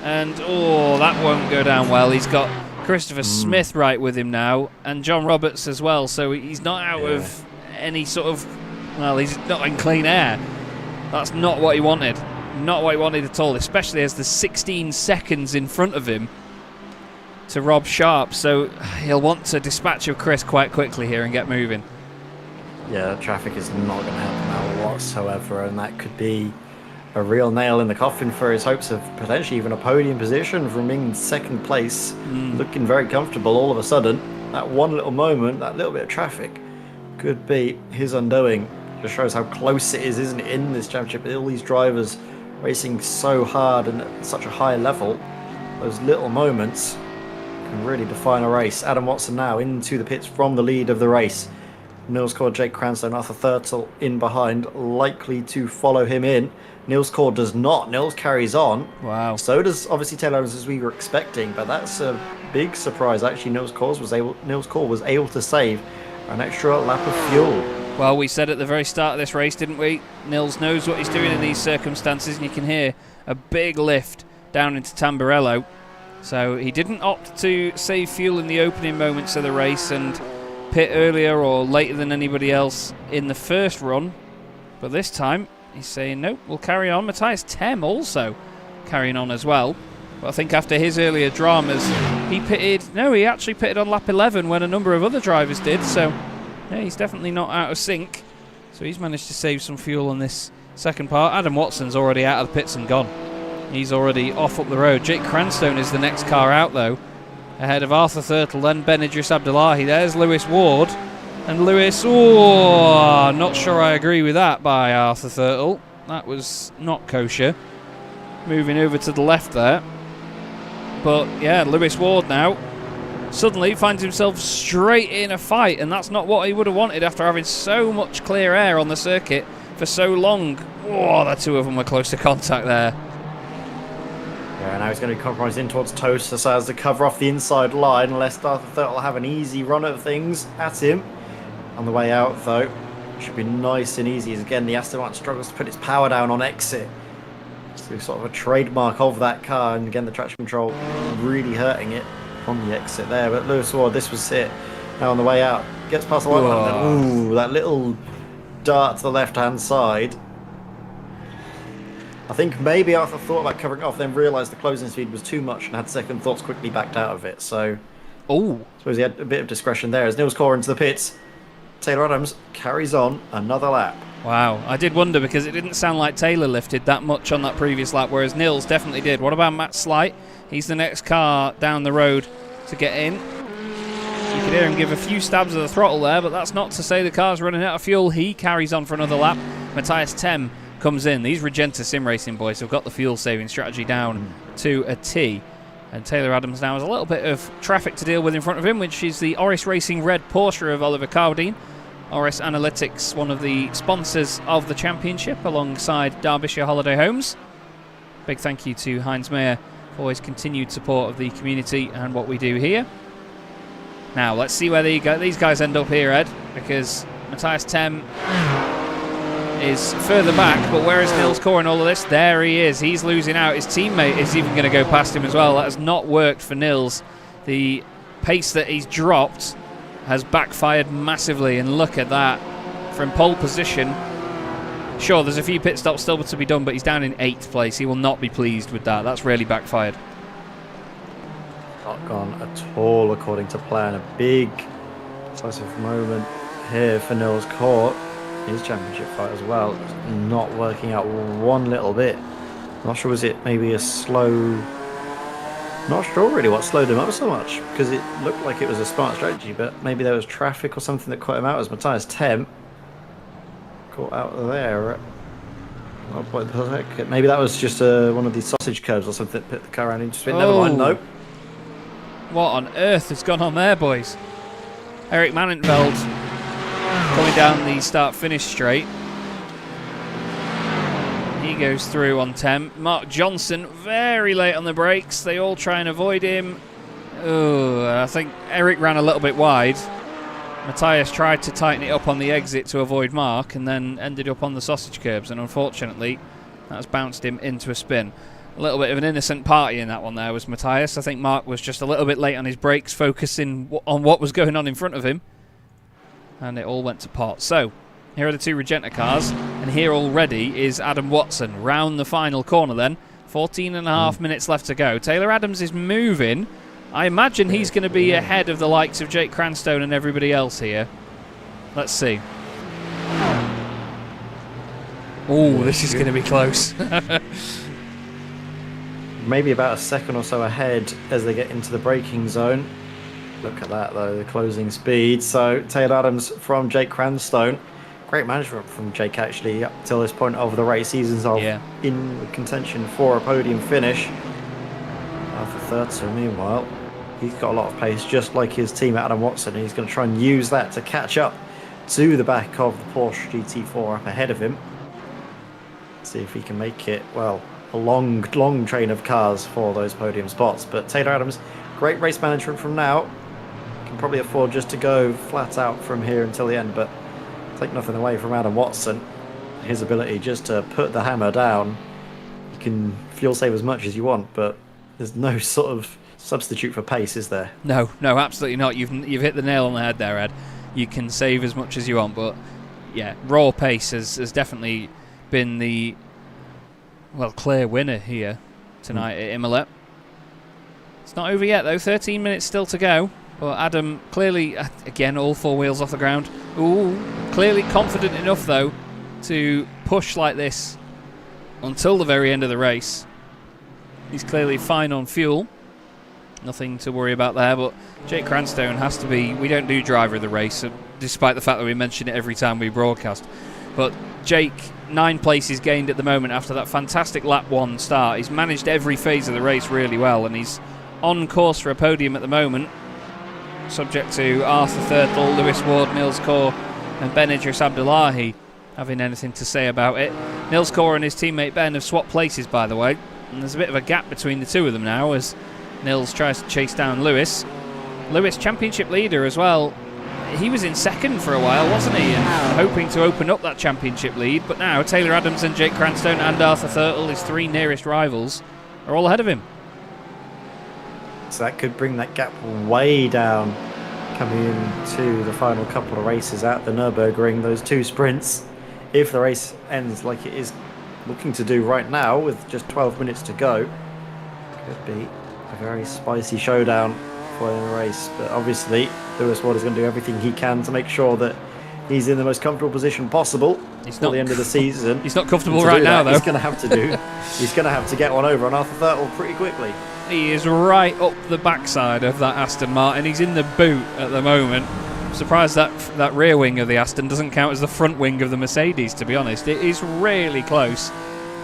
Speaker 2: and that won't go down well. He's got Christopher Smith right with him now, and John Roberts as well. So he's not out of any sort of, well, he's not in clean air. That's not what he wanted. Not what he wanted at all, especially as there's 16 seconds in front of him to Rob Sharp. So he'll want to dispatch of Chris quite quickly here and get moving.
Speaker 5: Yeah, traffic is not going to help him out whatsoever, and that could be a real nail in the coffin for his hopes of potentially even a podium position, from being in second place, looking very comfortable. All of a sudden, that one little moment, that little bit of traffic, could be his undoing. Just shows how close it is, isn't it, in this championship? All these drivers racing so hard and at such a high level, those little moments can really define a race. Adam Watson now into the pits from the lead of the race. Nils Core, Jake Cranstoun, Arthur Thurtle in behind, likely to follow him in. Nils Core does not. Nils carries on.
Speaker 2: Wow.
Speaker 5: So does obviously Taylor Adams, as we were expecting, but that's a big surprise. Actually, Nils Core was able to save an extra lap of fuel.
Speaker 2: Well, we said at the very start of this race, didn't we? Nils knows what he's doing in these circumstances, and you can hear a big lift down into Tamburello. So he didn't opt to save fuel in the opening moments of the race and pit earlier or later than anybody else in the first run. But this time, he's saying, nope, we'll carry on. Matthias Tem also carrying on as well. But I think after his earlier dramas, he actually pitted on lap 11 when a number of other drivers did. So yeah, he's definitely not out of sync. So he's managed to save some fuel on this second part. Adam Watson's already out of the pits and gone. He's already off up the road. Jake Cranstoun is the next car out, though, ahead of Arthur Thurtle, then Ben Idris Abdullahi. There's Lewis Ward. And Lewis, not sure I agree with that by Arthur Thurtle. That was not kosher. Moving over to the left there. But yeah, Lewis Ward now suddenly finds himself straight in a fight, and that's not what he would have wanted after having so much clear air on the circuit for so long. The two of them were close to contact there.
Speaker 5: Yeah, now he's going to be compromised in towards Toast, so as to cover off the inside line, unless Arthur Thurtle will have an easy run at things at him. On the way out, though, should be nice and easy, as again the Aston Martin struggles to put its power down on exit. It's sort of a trademark of that car, and again the traction control really hurting it on the exit there. But Lewis Ward, this was it. Now on the way out, gets past the white line. That little dart to the left-hand side. I think maybe Arthur thought about covering it off, then realised the closing speed was too much and had second thoughts, quickly backed out of it. So I suppose he had a bit of discretion there. As Nils Core into the pits, Taylor Adams carries on another lap.
Speaker 2: Wow, I did wonder because it didn't sound like Taylor lifted that much on that previous lap, whereas Nils definitely did. What about Matt Slight? He's the next car down the road to get in. You could hear him give a few stabs of the throttle there, but that's not to say the car's running out of fuel. He carries on for another lap. Matthias Tem comes in. These Regenta Sim Racing boys have got the fuel saving strategy down to a T. And Taylor Adams now has a little bit of traffic to deal with in front of him, which is the Orris Racing red Porsche of Oliver Cowdean. Orris Analytics, one of the sponsors of the championship, alongside Derbyshire Holiday Homes. Big thank you to Heinz Mayer for his continued support of the community and what we do here. Now, let's see where these guys end up here, Ed, because Matthias Tem is further back, but where is Nils Core in all of this? There he is. He's losing out. His teammate is even going to go past him as well. That has not worked for Nils. The pace that he's dropped has backfired massively, and look at that. From pole position, sure, there's a few pit stops still to be done, but he's down in 8th place. He will not be pleased with that. That's really backfired.
Speaker 5: Not gone at all according to plan. A big decisive moment here for Nils Core. His championship fight as well. It's not working out one little bit. Not sure, was it maybe a slow... Not sure really what slowed him up so much, because it looked like it was a smart strategy, but maybe there was traffic or something that caught him out, as Matthias Tem caught out there. Maybe that was just one of these sausage curves or something that put the car around into spin. Never mind, no.
Speaker 2: What on earth has gone on there, boys? Eric Mannenveld coming down the start-finish straight. He goes through on Tem. Mark Johnson very late on the brakes. They all try and avoid him. I think Eric ran a little bit wide. Matthias tried to tighten it up on the exit to avoid Mark and then ended up on the sausage curbs, and unfortunately that's bounced him into a spin. A little bit of an innocent party in that one there was Matthias. I think Mark was just a little bit late on his brakes, focusing on what was going on in front of him, and it all went to pot. So here are the two Regenta cars, and here already is Adam Watson round the final corner then. 14.5 minutes left to go. Taylor Adams is moving. I imagine he's going to be ahead of the likes of Jake Cranstone and everybody else here. Let's see. Oh, this is going to be close.
Speaker 5: Maybe about a second or so ahead as they get into the braking zone. Look at that though, the closing speed. So Taylor Adams from Jake Cranstone. Great management from Jake actually up till this point over the race. Seasons are in contention for a podium finish. Arthur third, so meanwhile, he's got a lot of pace just like his team Adam Watson. He's going to try and use that to catch up to the back of the Porsche GT4 up ahead of him. See if he can make it, well, a long train of cars for those podium spots. But Taylor Adams, great race management from now. Can probably afford just to go flat out from here until the end, but take nothing away from Adam Watson. His ability just to put the hammer down. You can fuel save as much as you want, but there's no sort of substitute for pace, is there?
Speaker 2: No, absolutely not. You've hit the nail on the head there, Ed. You can save as much as you want, but yeah, raw pace has definitely been the clear winner here tonight at Imola. It's not over yet though. 13 minutes still to go. But Adam clearly, again, all four wheels off the ground. Ooh, clearly confident enough though to push like this until the very end of the race. He's clearly fine on fuel. Nothing to worry about there, but Jake Cranstone has to be... We don't do driver of the race, despite the fact that we mention it every time we broadcast. But Jake, 9 places gained at the moment after that fantastic lap 1 start. He's managed every phase of the race really well, and he's on course for a podium at the moment, subject to Arthur Thurtle, Lewis Ward, Nils Kaur and Ben Idris Abdullahi having anything to say about it. Nils Kaur and his teammate Ben have swapped places, by the way, and there's a bit of a gap between the two of them now as Nils tries to chase down Lewis. Lewis, championship leader as well. He was in second for a while, wasn't he? And hoping to open up that championship lead. But now Taylor Adams and Jake Cranstone and Arthur Thurtle, his 3 nearest rivals, are all ahead of him.
Speaker 5: So that could bring that gap way down coming into the final couple of races at the Nürburgring. Those 2 sprints, if the race ends like it is looking to do right now with just 12 minutes to go, could be a very spicy showdown for the race. But obviously Lewis Ward is going to do everything he can to make sure that he's in the most comfortable position possible for the end of the season.
Speaker 2: He's not comfortable right now, though.
Speaker 5: He's going to have to get one over on Arthur Thurtle pretty quickly.
Speaker 2: He is right up the backside of that Aston Martin. He's in the boot at the moment. I'm surprised that rear wing of the Aston doesn't count as the front wing of the Mercedes, to be honest. It is really close.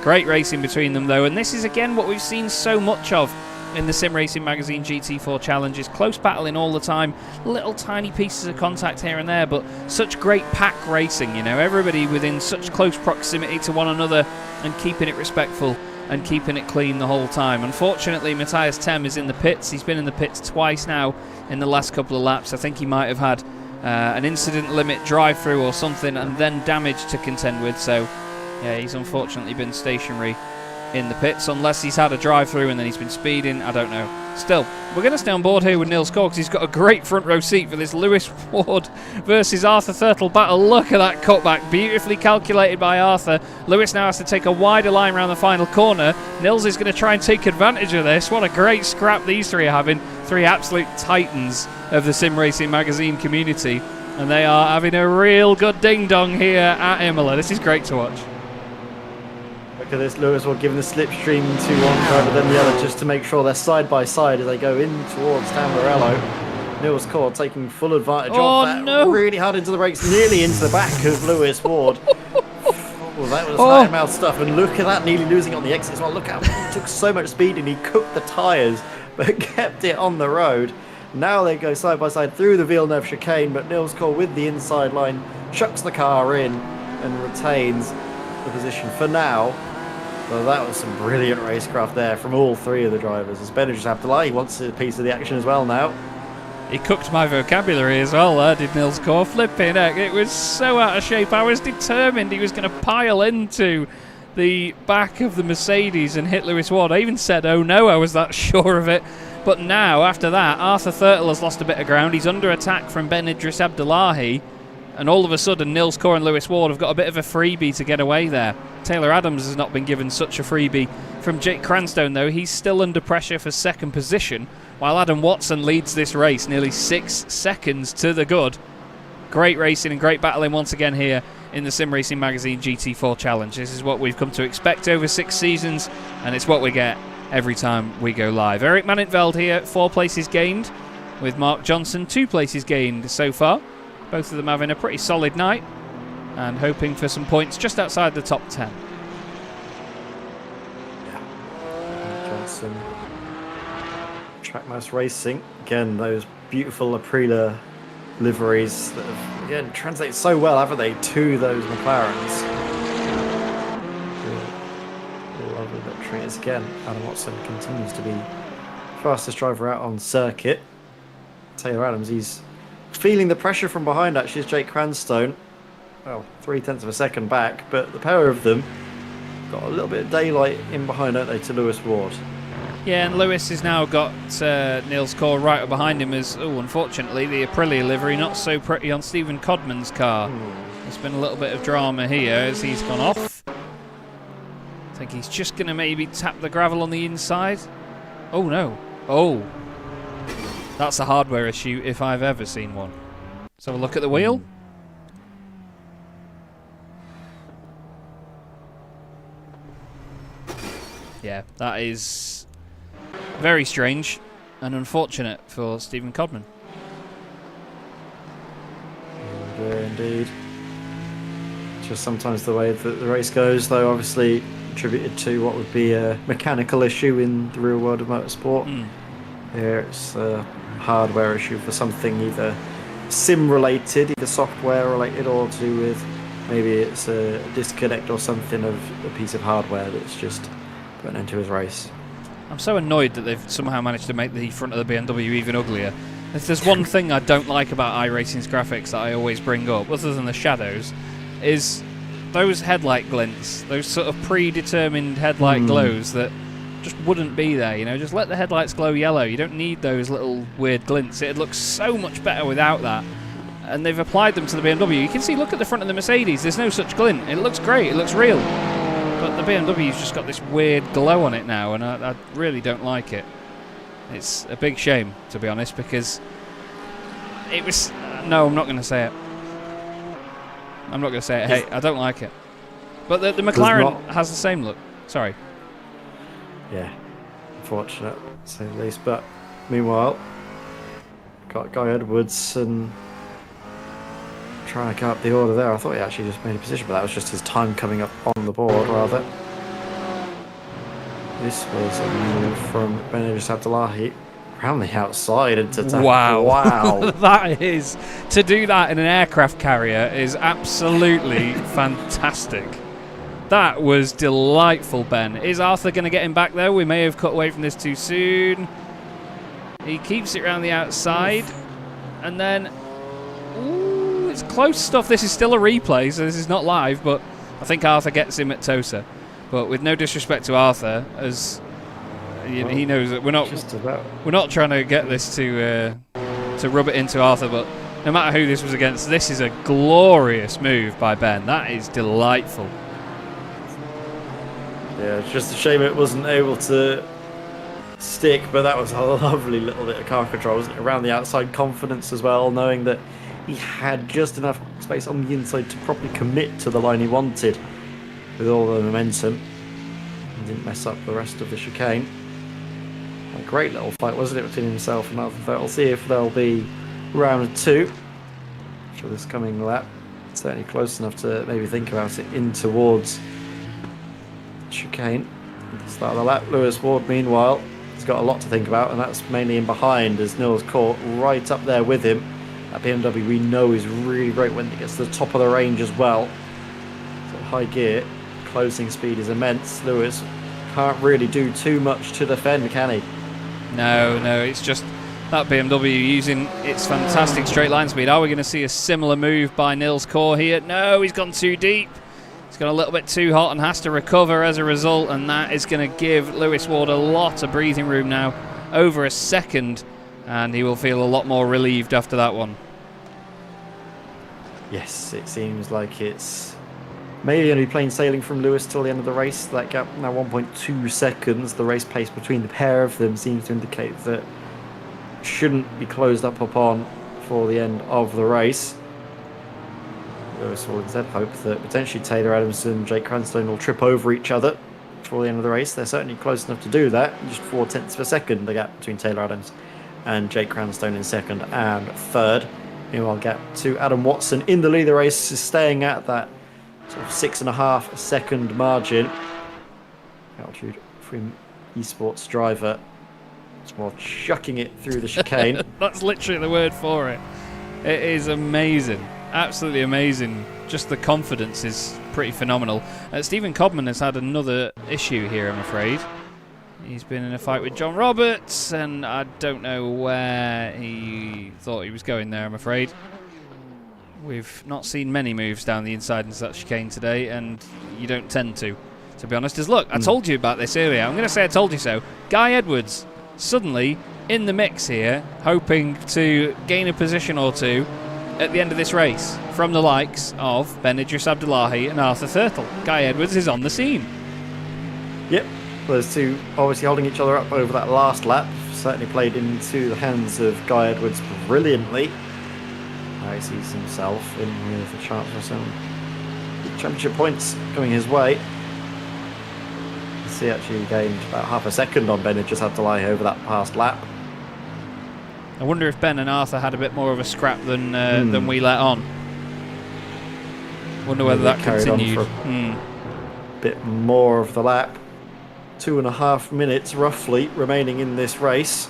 Speaker 2: Great racing between them, though, and this is again what we've seen so much of in the Sim Racing Magazine GT4 challenges. Close battling all the time, little tiny pieces of contact here and there, but such great pack racing, you know, everybody within such close proximity to one another and keeping it respectful and keeping it clean the whole time. Unfortunately, Matthias Tem is in the pits. He's been in the pits twice now in the last couple of laps. I think he might have had an incident limit drive-through or something and then damage to contend with, so yeah, he's unfortunately been stationary in the pits, unless he's had a drive-through and then he's been speeding. I don't know. Still, we're going to stay on board here with Nils Kaur because he's got a great front row seat for this Lewis Ward versus Arthur Thurtle battle. Look at that cutback, beautifully calculated by Arthur. Lewis now has to take a wider line around the final corner. Nils is going to try and take advantage of this. What a great scrap these 3 are having. 3 absolute titans of the Sim Racing Magazine community, and they are having a real good ding-dong here at Imola. This is great to watch.
Speaker 5: Look at this, Lewis Ward giving the slipstream to one driver then the other just to make sure they're side by side as they go in towards Tamburello. Nils Kaur taking full advantage of that.
Speaker 2: No.
Speaker 5: Really hard into the brakes, nearly into the back of Lewis Ward. Well, that was high mouth stuff, and look at that, nearly losing on the exit as well. Look how he took so much speed and he cooked the tyres, but kept it on the road. Now they go side by side through the Villeneuve chicane, but Nils Kaur with the inside line chucks the car in and retains the position for now. Well, that was some brilliant racecraft there from all 3 of the drivers. As Ben Idris Abdullahi wants a piece of the action as well now.
Speaker 4: He cooked my vocabulary as well, did Nils Core. Flipping heck, it was so out of shape. I was determined he was going to pile into the back of the Mercedes and hit Lewis Ward. I even said, oh no, I was that sure of it. But now, after that, Arthur Thurtle has lost a bit of ground. He's under attack from Ben Idris Abdullahi. And all of a sudden, Nils Core and Lewis Ward have got a bit of a freebie to get away there. Taylor Adams has not been given such a freebie from Jake Cranstone, though. He's still under pressure for second position, while Adam Watson leads this race nearly 6 seconds to the good. Great racing and great battling once again here in the Sim Racing Magazine GT4 Challenge. This is what we've come to expect over 6 seasons, and it's what we get every time we go live. Eric Manintveld here, 4 places gained, with Mark Johnson 2 places gained so far. Both of them having a pretty solid night and hoping for some points just outside the top 10.
Speaker 5: Johnson, Trackmouse Racing, again those beautiful Aprilia liveries that have, again, translate so well, haven't they, to those McLarens. Lovely victory. As again, Adam Watson continues to be fastest driver out on circuit. Taylor Adams, he's feeling the pressure from behind, actually, is Jake Cranstone. Well, 0.3 of a second back, but the pair of them got a little bit of daylight in behind, don't they, to Lewis Ward.
Speaker 4: Yeah, and Lewis has now got Nils Core right up behind him as, unfortunately, the Aprilia livery not so pretty on Stephen Codman's car. There's been a little bit of drama here as he's gone off. I think he's just going to maybe tap the gravel on the inside. Oh, no. Oh. That's a hardware issue if I've ever seen one. Let's have a look at the wheel. Yeah, that is very strange and unfortunate for Stephen Codman.
Speaker 5: Indeed. Just sometimes the way that the race goes, though, obviously attributed to what would be a mechanical issue in the real world of motorsport. Here it's a hardware issue for something either sim related, either software related, or to do with maybe it's a disconnect or something of a piece of hardware that's just put into his race.
Speaker 4: I'm so annoyed that they've somehow managed to make the front of the BMW even uglier. If there's one thing I don't like about iRacing's graphics that I always bring up, other than the shadows, is those headlight glints, those sort of predetermined headlight glows that just wouldn't be there, you know. Just let the headlights glow yellow. You don't need those little weird glints. It looks so much better without that. And they've applied them to the BMW. You can see, look at the front of the Mercedes. There's no such glint. It looks great. It looks real. But the BMW's just got this weird glow on it now, and I really don't like it. It's a big shame, to be honest, because it was... no, I'm not going to say it. I'm not going to say it. Hey, I don't like it. But the McLaren has the same look. Sorry.
Speaker 5: Yeah, unfortunate, to say the least. But meanwhile, got Guy Edwards and trying to cut up the order there. I thought he actually just made a position, but that was just his time coming up on the board, rather. This was a move from Ben Idris Abdullahi around the outside into attack.
Speaker 4: Wow.
Speaker 5: Wow.
Speaker 4: That is, to do that in an aircraft carrier is absolutely fantastic. That was delightful, Ben. Is Arthur going to get him back, though? We may have cut away from this too soon. He keeps it around the outside. And then... ooh, it's close stuff. This is still a replay, so this is not live, but I think Arthur gets him at Tosa. But with no disrespect to Arthur, as he knows that we're not trying to get this to rub it into Arthur, but no matter who this was against, this is a glorious move by Ben. That is delightful.
Speaker 5: Yeah, it's just a shame it wasn't able to stick, but that was a lovely little bit of car control, wasn't it? Around the outside, confidence as well, knowing that he had just enough space on the inside to properly commit to the line he wanted with all the momentum, and didn't mess up the rest of the chicane. A great little fight, wasn't it, between himself and Arthur. We'll see if there'll be round 2 for this coming lap. Certainly close enough to maybe think about it in towards chicane. Start of the lap. Lewis Ward, meanwhile, has got a lot to think about, and that's mainly in behind as Nils Core right up there with him. That BMW we know is really great when it gets to the top of the range as well. So high gear, closing speed is immense. Lewis can't really do too much to defend, can he?
Speaker 4: No, it's just That BMW using its fantastic straight line speed. Are we going to see a similar move by Nils Kor here? No, he's gone too deep. He's got a little bit too hot and has to recover as a result, and that is going to give Lewis Ward a lot of breathing room now, over a second, and he will feel a lot more relieved after that one.
Speaker 5: Yes, it seems like it's maybe only plain sailing from Lewis till the end of the race. That gap now 1.2 seconds. The race pace between the pair of them seems to indicate that shouldn't be closed up upon for the end of the race. Lewis will instead hope that potentially Taylor Adams and Jake Cranstone will trip over each other before the end of the race. They're certainly close enough to do that. Just 0.4 of a second, the gap between Taylor Adams and Jake Cranstone in second and third. Meanwhile, gap to Adam Watson in the lead of the race is staying at that sort of 6.5 second margin. Altitude from esports driver. It's more chucking it through the chicane.
Speaker 4: That's literally the word for it. It is amazing. Absolutely amazing. Just the confidence is pretty phenomenal. Stephen Cobman has had another issue here, I'm afraid. He's been in a fight with John Roberts, and I don't know where he thought he was going there, I'm afraid. We've not seen many moves down the inside into that chicane today, and you don't tend to be honest. As look, I told you about this earlier. I'm going to say I told you so. Guy Edwards suddenly in the mix here, hoping to gain a position or two at the end of this race from the likes of Ben Idris Abdullahi and Arthur Thurtle. Guy Edwards is on the scene.
Speaker 5: Yep, those two obviously holding each other up over that last lap. Certainly played into the hands of Guy Edwards brilliantly. Now he sees himself in with a chance for some championship points coming his way. He actually gained about half a second on Ben Idris Abdullahi over that past lap.
Speaker 4: I wonder if Ben and Arthur had a bit more of a scrap than we let on. Wonder whether that continued.
Speaker 5: A bit more of the lap. 2.5 minutes roughly remaining in this race.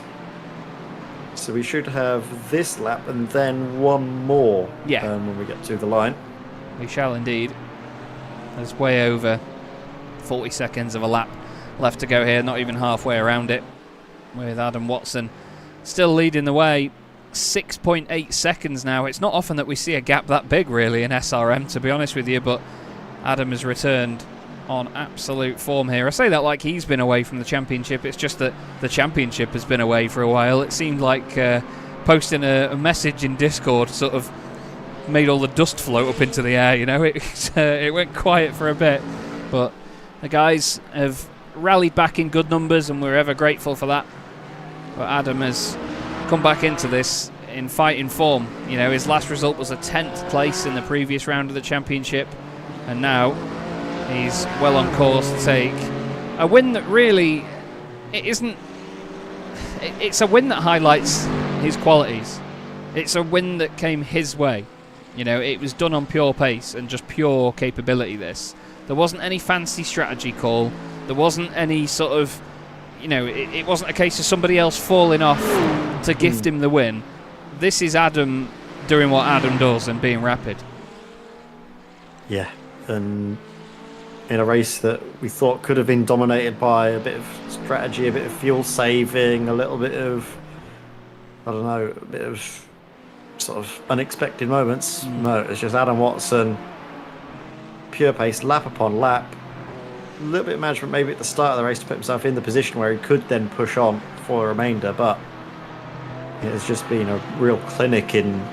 Speaker 5: So we should have this lap and then one more when we get to the line.
Speaker 4: We shall indeed. There's way over 40 seconds of a lap left to go here, not even halfway around it, with Adam Watson still leading the way. 6.8 seconds now. It's not often that we see a gap that big really in SRM, to be honest with you, but Adam has returned on absolute form here. I say that like he's been away from the championship. It's just that the championship has been away for a while. It seemed like posting a message in Discord sort of made all the dust float up into the air, you know. It went quiet for a bit, but the guys have rallied back in good numbers, and we're ever grateful for that. But Adam has come back into this in fighting form. You know, his last result was a 10th place in the previous round of the championship, and now he's well on course to take a win that really isn't. It's a win that highlights his qualities. It's a win that came his way. You know, it was done on pure pace and just pure capability. There wasn't any fancy strategy call. There wasn't any sort of, you know, it wasn't a case of somebody else falling off to gift him the win. This is Adam doing what Adam does and being rapid.
Speaker 5: Yeah, and in a race that we thought could have been dominated by a bit of strategy, a bit of fuel saving, a little bit of, I don't know, a bit of sort of unexpected moments. No, it's just Adam Watson, pure pace, lap upon lap. A little bit of management maybe at the start of the race to put himself in the position where he could then push on for the remainder, but it has just been a real clinic in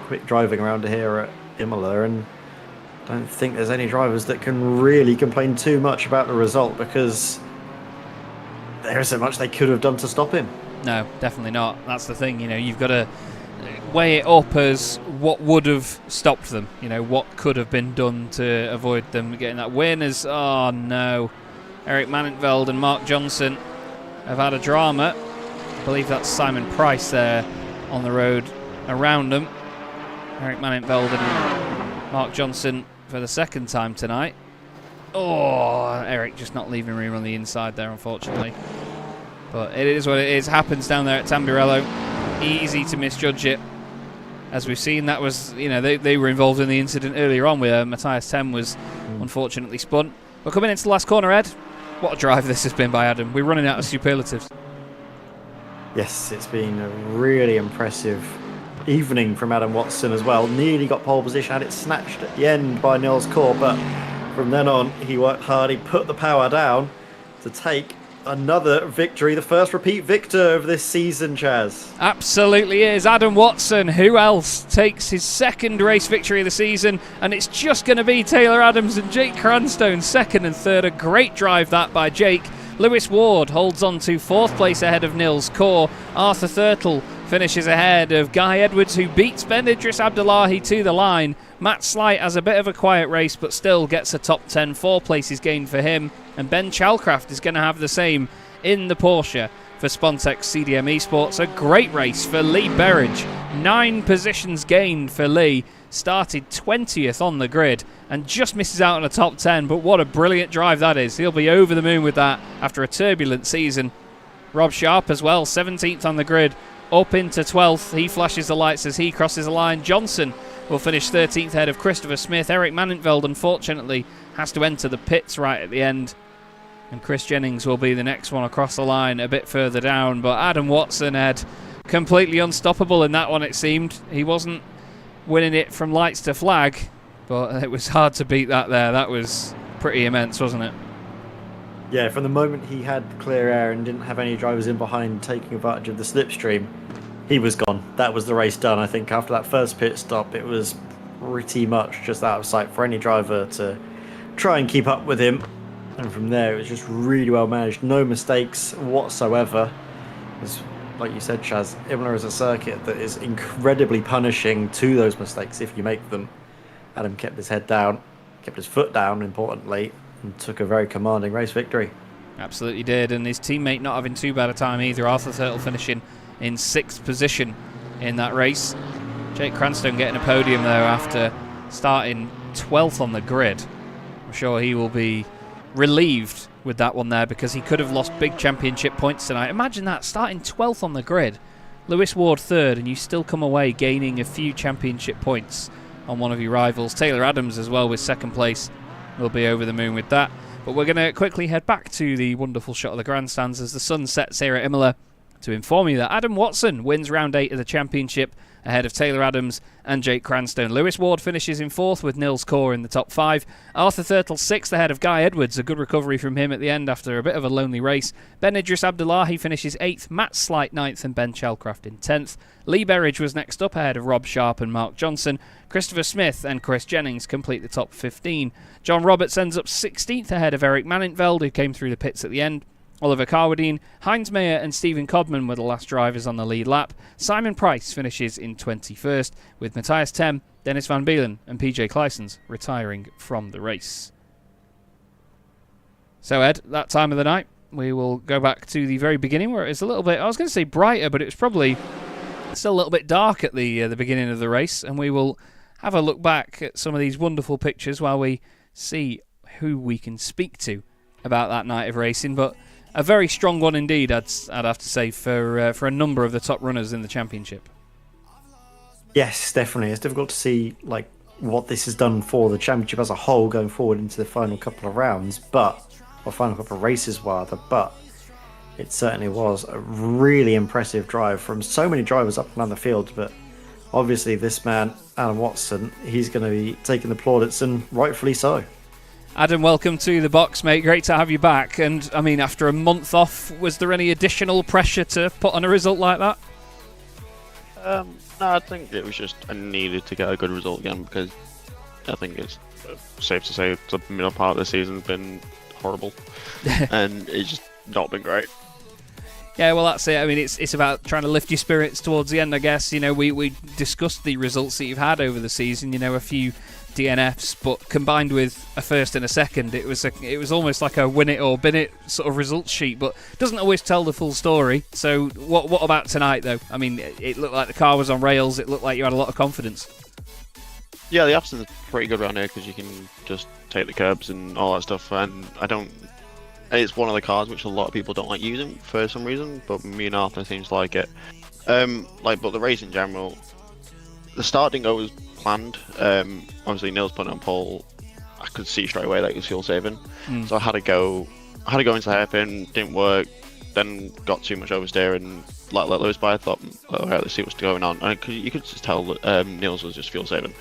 Speaker 5: quick driving around here at Imola, and I don't think there's any drivers that can really complain too much about the result, because there isn't much they could have done to stop him.
Speaker 4: No, definitely not. That's the thing, you know, you've got to weigh it up as what would have stopped them, you know, what could have been done to avoid them getting that win. As, oh no, Eric Mannenveld and Mark Johnson have had a drama. I believe that's Simon Price there on the road around them. Eric Mannenveld and Mark Johnson for the second time tonight. Oh, Eric just not leaving room on the inside there, unfortunately. But it is what it is. Happens down there at Tamburello. Easy to misjudge it. As we've seen, that was, you know, they were involved in the incident earlier on where Matthias Tem was unfortunately spun. But coming into the last corner, Ed, what a drive this has been by Adam. We're running out of superlatives.
Speaker 5: Yes, it's been a really impressive evening from Adam Watson as well. Nearly got pole position, had it snatched at the end by Nils Kor, but from then on he worked hard. He put the power down to take another victory, the first repeat victor of this season, Chaz.
Speaker 2: Absolutely is. Adam Watson, who else, takes his second race victory of the season, and it's just going to be Taylor Adams and Jake Cranstone second and third. A great drive that by Jake. Lewis Ward holds on to fourth place ahead of Nils Kor. Arthur Thurtle finishes ahead of Guy Edwards, who beats Ben Idris Abdullahi to the line. Matt Slight has a bit of a quiet race, but still gets a top 10. 4 places gained for him. And Ben Chalcraft is going to have the same in the Porsche for Spontex CDM Esports. A great race for Lee Berridge. 9 positions gained for Lee. Started 20th on the grid and just misses out on a top 10, but what a brilliant drive that is. He'll be over the moon with that after a turbulent season. Rob Sharp as well, 17th on the grid, up into 12th. He flashes the lights as he crosses the line. Johnson will finish 13th ahead of Christopher Smith. Eric Manenveld, unfortunately, has to enter the pits right at the end. And Chris Jennings will be the next one across the line a bit further down. But Adam Watson had completely unstoppable in that one, it seemed. He wasn't winning it from lights to flag, but it was hard to beat that there. That was pretty immense, wasn't it?
Speaker 5: Yeah, from the moment he had clear air and didn't have any drivers in behind taking advantage of the slipstream, he was gone. That was the race done. I think after that first pit stop, it was pretty much just out of sight for any driver to try and keep up with him. And from there, it was just really well managed. No mistakes whatsoever. It's, like you said, Chaz, Imola is a circuit that is incredibly punishing to those mistakes if you make them. Adam kept his head down, kept his foot down, importantly, and took a very commanding race victory.
Speaker 2: Absolutely did, and his teammate not having too bad a time either. Arthur Thurtle finishing in 6th position in that race. Jake Cranstone getting a podium though after starting 12th on the grid. I'm sure he will be relieved with that one there because he could have lost big championship points tonight. Imagine that, starting 12th on the grid. Lewis Ward 3rd, and you still come away gaining a few championship points on one of your rivals. Taylor Adams as well with 2nd place. We'll be over the moon with that. But we're going to quickly head back to the wonderful shot of the grandstands as the sun sets here at Imola to inform you that Adam Watson wins round 8 of the championship ahead of Taylor Adams and Jake Cranstone. Lewis Ward finishes in 4th with Nils Kor in the top 5. Arthur Thurtle 6th ahead of Guy Edwards. A good recovery from him at the end after a bit of a lonely race. Ben Idris Abdullahi finishes 8th. Matt Slight 9th and Ben Chalcraft in 10th. Lee Berridge was next up ahead of Rob Sharp and Mark Johnson. Christopher Smith and Chris Jennings complete the top 15. John Roberts ends up 16th ahead of Eric Manentveld, who came through the pits at the end. Oliver Carwadine, Heinz Mayer and Stephen Codman were the last drivers on the lead lap. Simon Price finishes in 21st, with Matthias Tem, Dennis Van Beelen and PJ Kleissens retiring from the race. So Ed, that time of the night, we will go back to the very beginning where it is a little bit, I was going to say brighter, but it was probably still a little bit dark at the beginning of the race, and we will have a look back at some of these wonderful pictures while we see who we can speak to about that night of racing. But a very strong one indeed, I'd have to say, for a number of the top runners in the championship.
Speaker 5: Yes, definitely. It's difficult to see what this has done for the championship as a whole going forward into the final couple of rounds, or final couple of races rather, but it certainly was a really impressive drive from so many drivers up and down the field. But obviously this man, Adam Watson, he's going to be taking the plaudits, and rightfully so.
Speaker 2: Adam, welcome to the box, mate. Great to have you back. And, I mean, after a month off, was there any additional pressure to put on a result like that?
Speaker 7: No, I think it was just I needed to get a good result again because I think it's safe to say the middle part of the season's been horrible and it's just not been great.
Speaker 2: Yeah, well, that's it. I mean, it's about trying to lift your spirits towards the end, I guess. You know, we discussed the results that you've had over the season, you know, a few DNFs, but combined with a first and a second, it was almost like a win it or bin it sort of results sheet, but doesn't always tell the full story. So what about tonight, though? I mean, it looked like the car was on rails. It looked like you had a lot of confidence.
Speaker 7: Yeah, the Aston's pretty good around here because you can just take the curbs and all that stuff, and it's one of the cars which a lot of people don't like using for some reason, but me and Arthur seems to like it. But the race in general, the start didn't go as planned. Obviously Nils put on pole. I could see straight away that it was fuel saving, so I had to go into the hairpin. Didn't work. then got too much oversteer and let Lewis by. I thought, alright, let's see what's going on. And you could just tell that Niels was just fuel saving.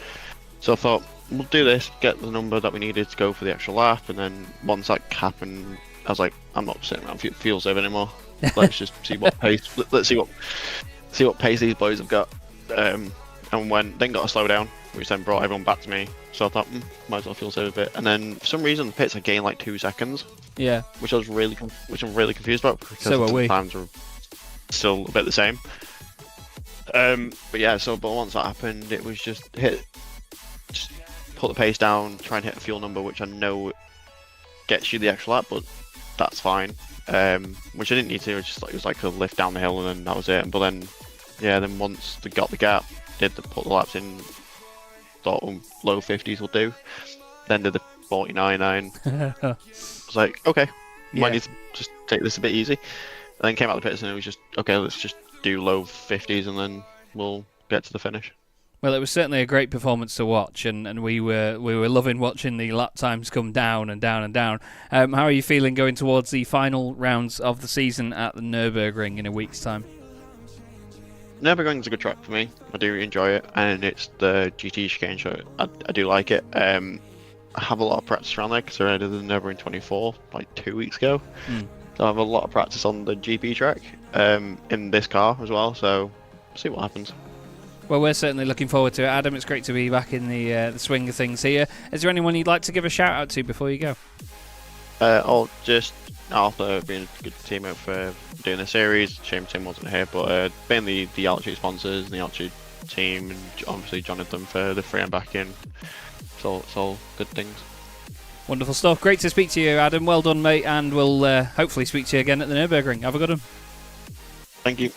Speaker 7: So I thought, we'll do this, get the number that we needed to go for the extra lap, and then once that happened, I was like, I'm not sitting around fuel save anymore. Let's just see what pace. Let's see what pace these boys have got. And then got a slowdown, which then brought everyone back to me. So I thought, might as well fuel save a bit. And then for some reason, the pits I gained like 2 seconds.
Speaker 2: Yeah.
Speaker 7: Which I'm really confused about because
Speaker 2: So are we.
Speaker 7: the times were still a bit the same. But yeah, but once that happened, it was just put the pace down, try and hit a fuel number, which I know gets you the extra lap, but that's fine. Which I didn't need to. It was like a lift down the hill, and then that was it. But then once they got the gap, put the laps in, thought low 50s will do. Then did the 49.9. I was like, okay, might need to just take this a bit easy. And then came out of the pits, and it was just okay. Let's just do low 50s, and then we'll get to the finish.
Speaker 2: Well, it was certainly a great performance to watch, and we were loving watching the lap times come down and down and down. How are you feeling going towards the final rounds of the season at the Nürburgring in a week's time?
Speaker 7: Nürburgring's a good track for me. I do enjoy it, and it's the GT chicane, so I do like it. I have a lot of practice around there because I did the Nürburgring 24 like 2 weeks ago. So I have a lot of practice on the GP track in this car as well, so see what happens.
Speaker 2: Well, we're certainly looking forward to it, Adam. It's great to be back in the swing of things here. Is there anyone you'd like to give a shout out to before you go?
Speaker 7: Just Arthur being a good teammate for doing the series. Shame Tim wasn't here, but mainly the Altitude sponsors and the Altitude team, and obviously Jonathan for the free and back in. It's all good things.
Speaker 2: Wonderful stuff. Great to speak to you, Adam. Well done, mate, and we'll hopefully speak to you again at the Nürburgring. Have a good one.
Speaker 7: Thank you.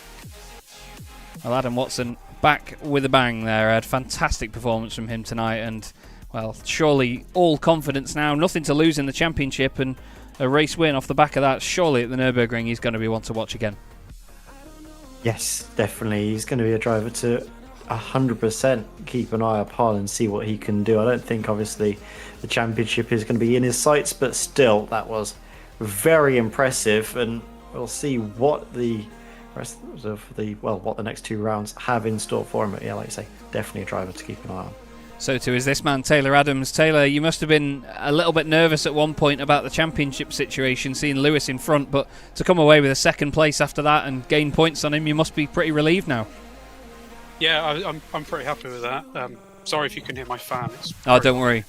Speaker 2: Well, Adam Watson back with a bang there. I had fantastic performance from him tonight, and well, surely all confidence now, nothing to lose in the championship, and a race win off the back of that. Surely at the Nürburgring he's going to be one to watch again.
Speaker 5: Yes, definitely. He's going to be a driver to 100% keep an eye upon and see what he can do. I don't think obviously the championship is going to be in his sights, but still that was very impressive, and we'll see what the rest of what the next 2 rounds have in store for him. But yeah, like you say, definitely a driver to keep an eye on.
Speaker 2: So too is this man, Taylor Adams. Taylor, you must have been a little bit nervous at one point about the championship situation, seeing Lewis in front, but to come away with a second place after that and gain points on him, you must be pretty relieved now.
Speaker 4: Yeah, I'm pretty happy with that. Sorry if you can hear my fan.
Speaker 2: Don't worry,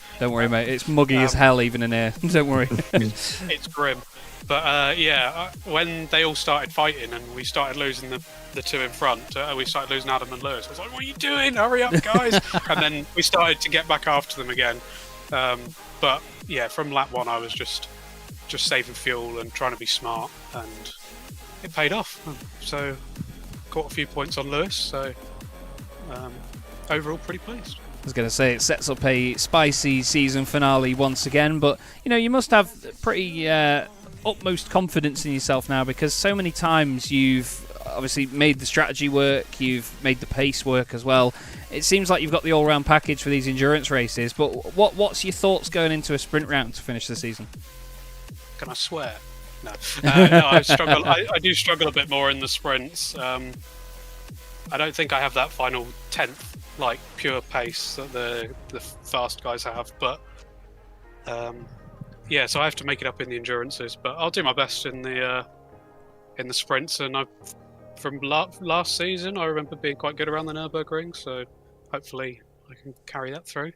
Speaker 2: mate. It's muggy as hell even in here. Don't worry.
Speaker 4: It's grim. But when they all started fighting and we started losing the 2 in front, we started losing Adam and Lewis. I was like, what are you doing? Hurry up, guys. And then we started to get back after them again. But yeah, from lap 1 I was just saving fuel and trying to be smart, and it paid off. So caught a few points on Lewis, so overall pretty pleased.
Speaker 2: I was going to say, it sets up a spicy season finale once again, but you must have pretty utmost confidence in yourself now, because so many times you've obviously made the strategy work, you've made the pace work as well. It seems like you've got the all-round package for these endurance races, but what's your thoughts going into a sprint round to finish the season?
Speaker 4: Can I swear? No. No, I do struggle a bit more in the sprints. I don't think I have that final 10th, like, pure pace that the fast guys have, but yeah, so I have to make it up in the endurances, but I'll do my best in the sprints. And from last season, I remember being quite good around the Nürburgring, so hopefully I can carry that through.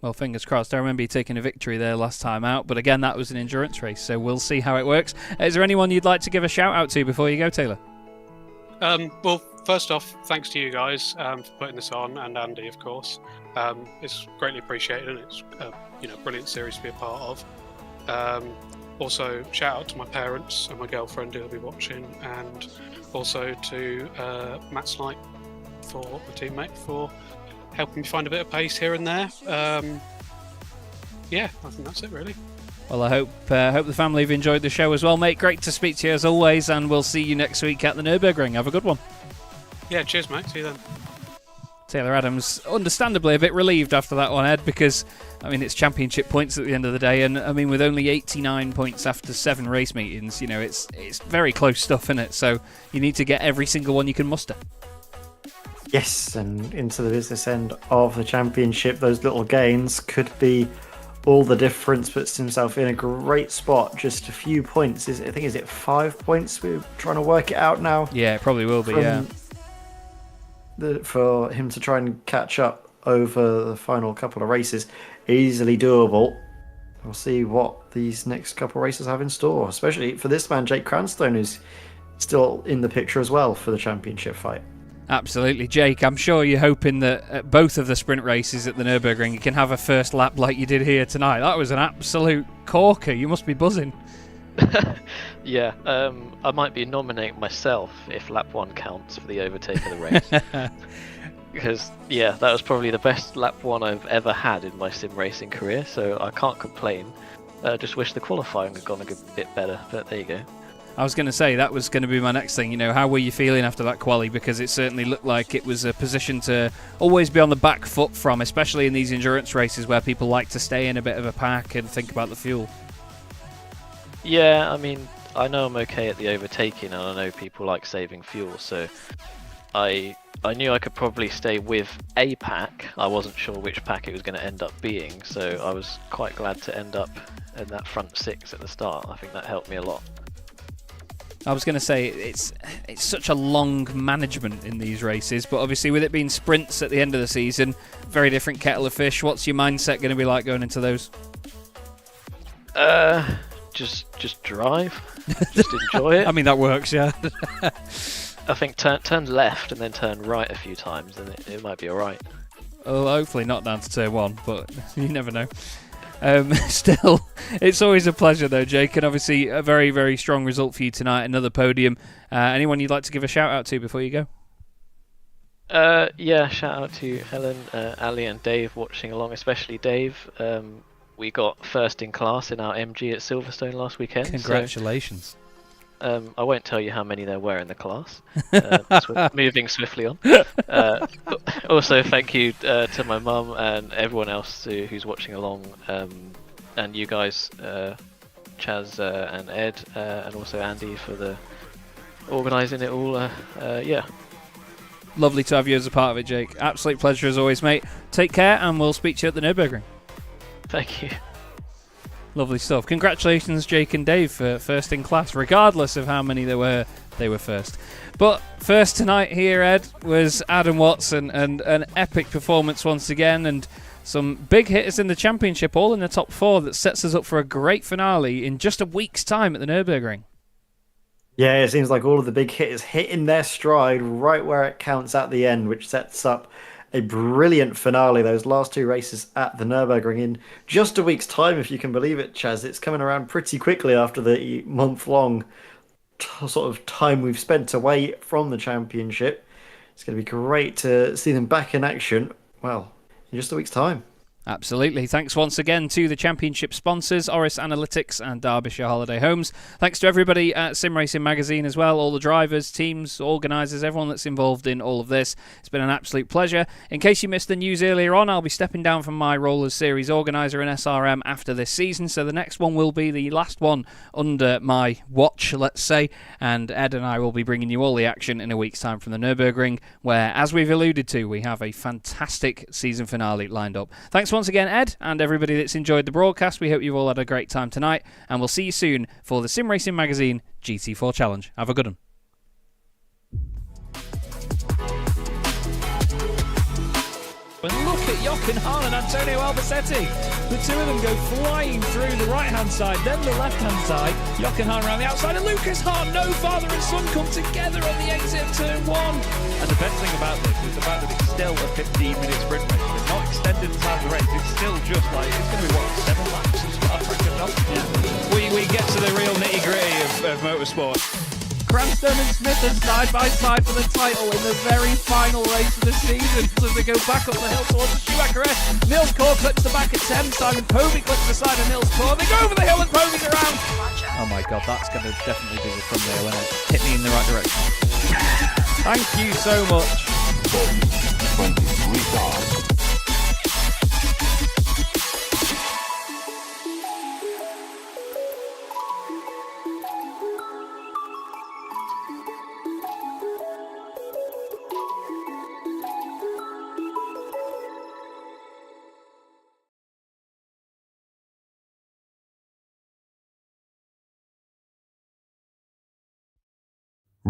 Speaker 2: Well, fingers crossed. I remember you taking a victory there last time out, but again, that was an endurance race, so we'll see how it works. Is there anyone you'd like to give a shout out to before you go, Taylor?
Speaker 4: Well, first off, thanks to you guys for putting this on, and Andy, of course. It's greatly appreciated, and it's a brilliant series to be a part of. Also, shout out to my parents and my girlfriend who'll be watching, and also to Matt Snipe, for my teammate, for helping me find a bit of pace here and there. Yeah, I think that's it really.
Speaker 2: Well, I hope the family have enjoyed the show as well, mate. Great to speak to you as always, and we'll see you next week at the Nürburgring. Have a good one.
Speaker 4: Yeah, cheers, mate. See you then. Taylor Adams, understandably a bit relieved after that one, Ed, because, I mean, it's championship points at the end of the day, and, I mean, with only 89 points after 7 race meetings, you know, it's very close stuff, isn't it? So you need to get every single one you can muster.
Speaker 5: Yes, and into the business end of the championship, those little gains could be all the difference. Puts himself in a great spot, just a few points. Is it 5 points? We're trying to work it out now.
Speaker 4: Yeah, it probably will be, yeah.
Speaker 5: For him to try and catch up over the final couple of races, easily doable. We'll see what these next couple of races have in store, especially for this man, Jake Cranstone, who's still in the picture as well for the championship fight.
Speaker 4: Absolutely, Jake. I'm sure you're hoping that at both of the sprint races at the Nürburgring you can have a first lap like you did here tonight. That was an absolute corker. You must be buzzing.
Speaker 8: Yeah, I might be nominating myself if lap 1 counts for the overtake of the race. Because, yeah, that was probably the best lap 1 I've ever had in my sim racing career, so I can't complain. Just wish the qualifying had gone a good bit better, but there you go.
Speaker 4: I was going to say, that was going to be my next thing. You know, how were you feeling after that quali? Because it certainly looked like it was a position to always be on the back foot from, especially in these endurance races where people like to stay in a bit of a pack and think about the fuel.
Speaker 8: Yeah, I mean, I know I'm okay at the overtaking, and I know people like saving fuel, so I knew I could probably stay with a pack. I wasn't sure which pack it was going to end up being, so I was quite glad to end up in that front 6 at the start. I think that helped me a lot.
Speaker 4: I was going to say, it's such a long management in these races, but obviously with it being sprints at the end of the season, very different kettle of fish. What's your mindset going to be like going into those?
Speaker 8: Just drive, just enjoy it.
Speaker 4: I mean, that works, yeah.
Speaker 8: I think turn left and then turn right a few times, and it might be alright.
Speaker 4: Well, hopefully not down to turn 1, but you never know. Still, it's always a pleasure though, Jake, and obviously a very, very strong result for you tonight, another podium. Anyone you'd like to give a shout out to before you go?
Speaker 8: Yeah, shout out to Helen, Ali and Dave watching along, especially Dave. We got first in class in our MG at Silverstone last weekend.
Speaker 4: Congratulations.
Speaker 8: So, I won't tell you how many there were in the class. We're moving swiftly on. Also, thank you to my mum and everyone else who's watching along, and you guys, Chaz and Ed, and also Andy for the organising it all. Yeah.
Speaker 4: Lovely to have you as a part of it, Jake. Absolute pleasure as always, mate. Take care, and we'll speak to you at the Nürburgring.
Speaker 8: Thank you.
Speaker 4: Lovely stuff. Congratulations, Jake and Dave, for first in class, regardless of how many there were. They were first. But first tonight here, Ed, was Adam Watson, and an epic performance once again, and some big hitters in the championship, all in the top 4, that sets us up for a great finale in just a week's time at the Nürburgring.
Speaker 5: Yeah, it seems like all of the big hitters hitting their stride right where it counts at the end, which sets up a brilliant finale. Those last 2 races at the Nürburgring in just a week's time, if you can believe it, Chaz. It's coming around pretty quickly after the month-long sort of time we've spent away from the championship. It's going to be great to see them back in action, well, in just a week's time.
Speaker 4: Absolutely. Thanks once again to the championship sponsors, Orris Analytics and Derbyshire Holiday Homes. Thanks to everybody at Sim Racing Magazine as well, all the drivers, teams, organisers, everyone that's involved in all of this. It's been an absolute pleasure. In case you missed the news earlier on, I'll be stepping down from my role as series organiser in SRM after this season, so the next one will be the last one under my watch, let's say, and Ed and I will be bringing you all the action in a week's time from the Nürburgring, where, as we've alluded to, we have a fantastic season finale lined up. Thanks once again, Ed, and everybody that's enjoyed the broadcast. We hope you've all had a great time tonight, and we'll see you soon for the Sim Racing Magazine GT4 Challenge. Have a good one. And look at Jochen Hahn and Antonio Albacete. The two of them go flying through the right-hand side, then the left-hand side. Jochen Hahn around the outside, and Lucas Hahn, no father and son, come together on the exit of turn 1.
Speaker 3: And the best thing about this is the fact that it's still a 15-minute sprint race. They've not extended the time of the race. It's still just like, it's going to be, what, 7 laps of Spa-Francorchamps?
Speaker 2: We get to the real nitty-gritty of motorsport.
Speaker 4: Cranstone and Smith are side by side for the title in the very final race of the season. As they go back up the hill towards the Schumacher S. Nils Core clips the back at 10. Simon Povey clips the side of Nils Core. They go over the hill and Povey's around. Oh my god, that's going to definitely be the thumbnail when it hit me in the right direction. Thank you so much.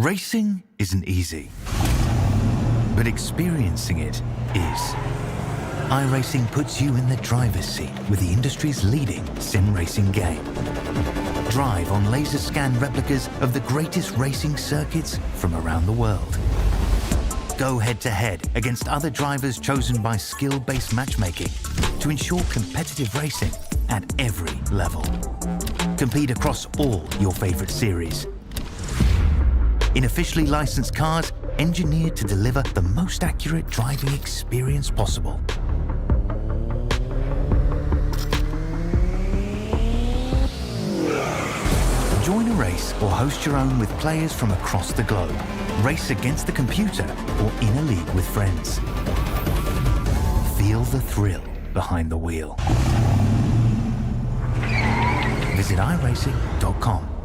Speaker 6: Racing isn't easy, but experiencing it is. iRacing puts you in the driver's seat with the industry's leading sim racing game. Drive on laser scan replicas of the greatest racing circuits from around the world. Go head-to-head against other drivers chosen by skill-based matchmaking to ensure competitive racing at every level. Compete across all your favorite series. In officially licensed cars, engineered to deliver the most accurate driving experience possible. Join a race or host your own with players from across the globe. Race against the computer or in a league with friends. Feel the thrill behind the wheel. Visit iRacing.com.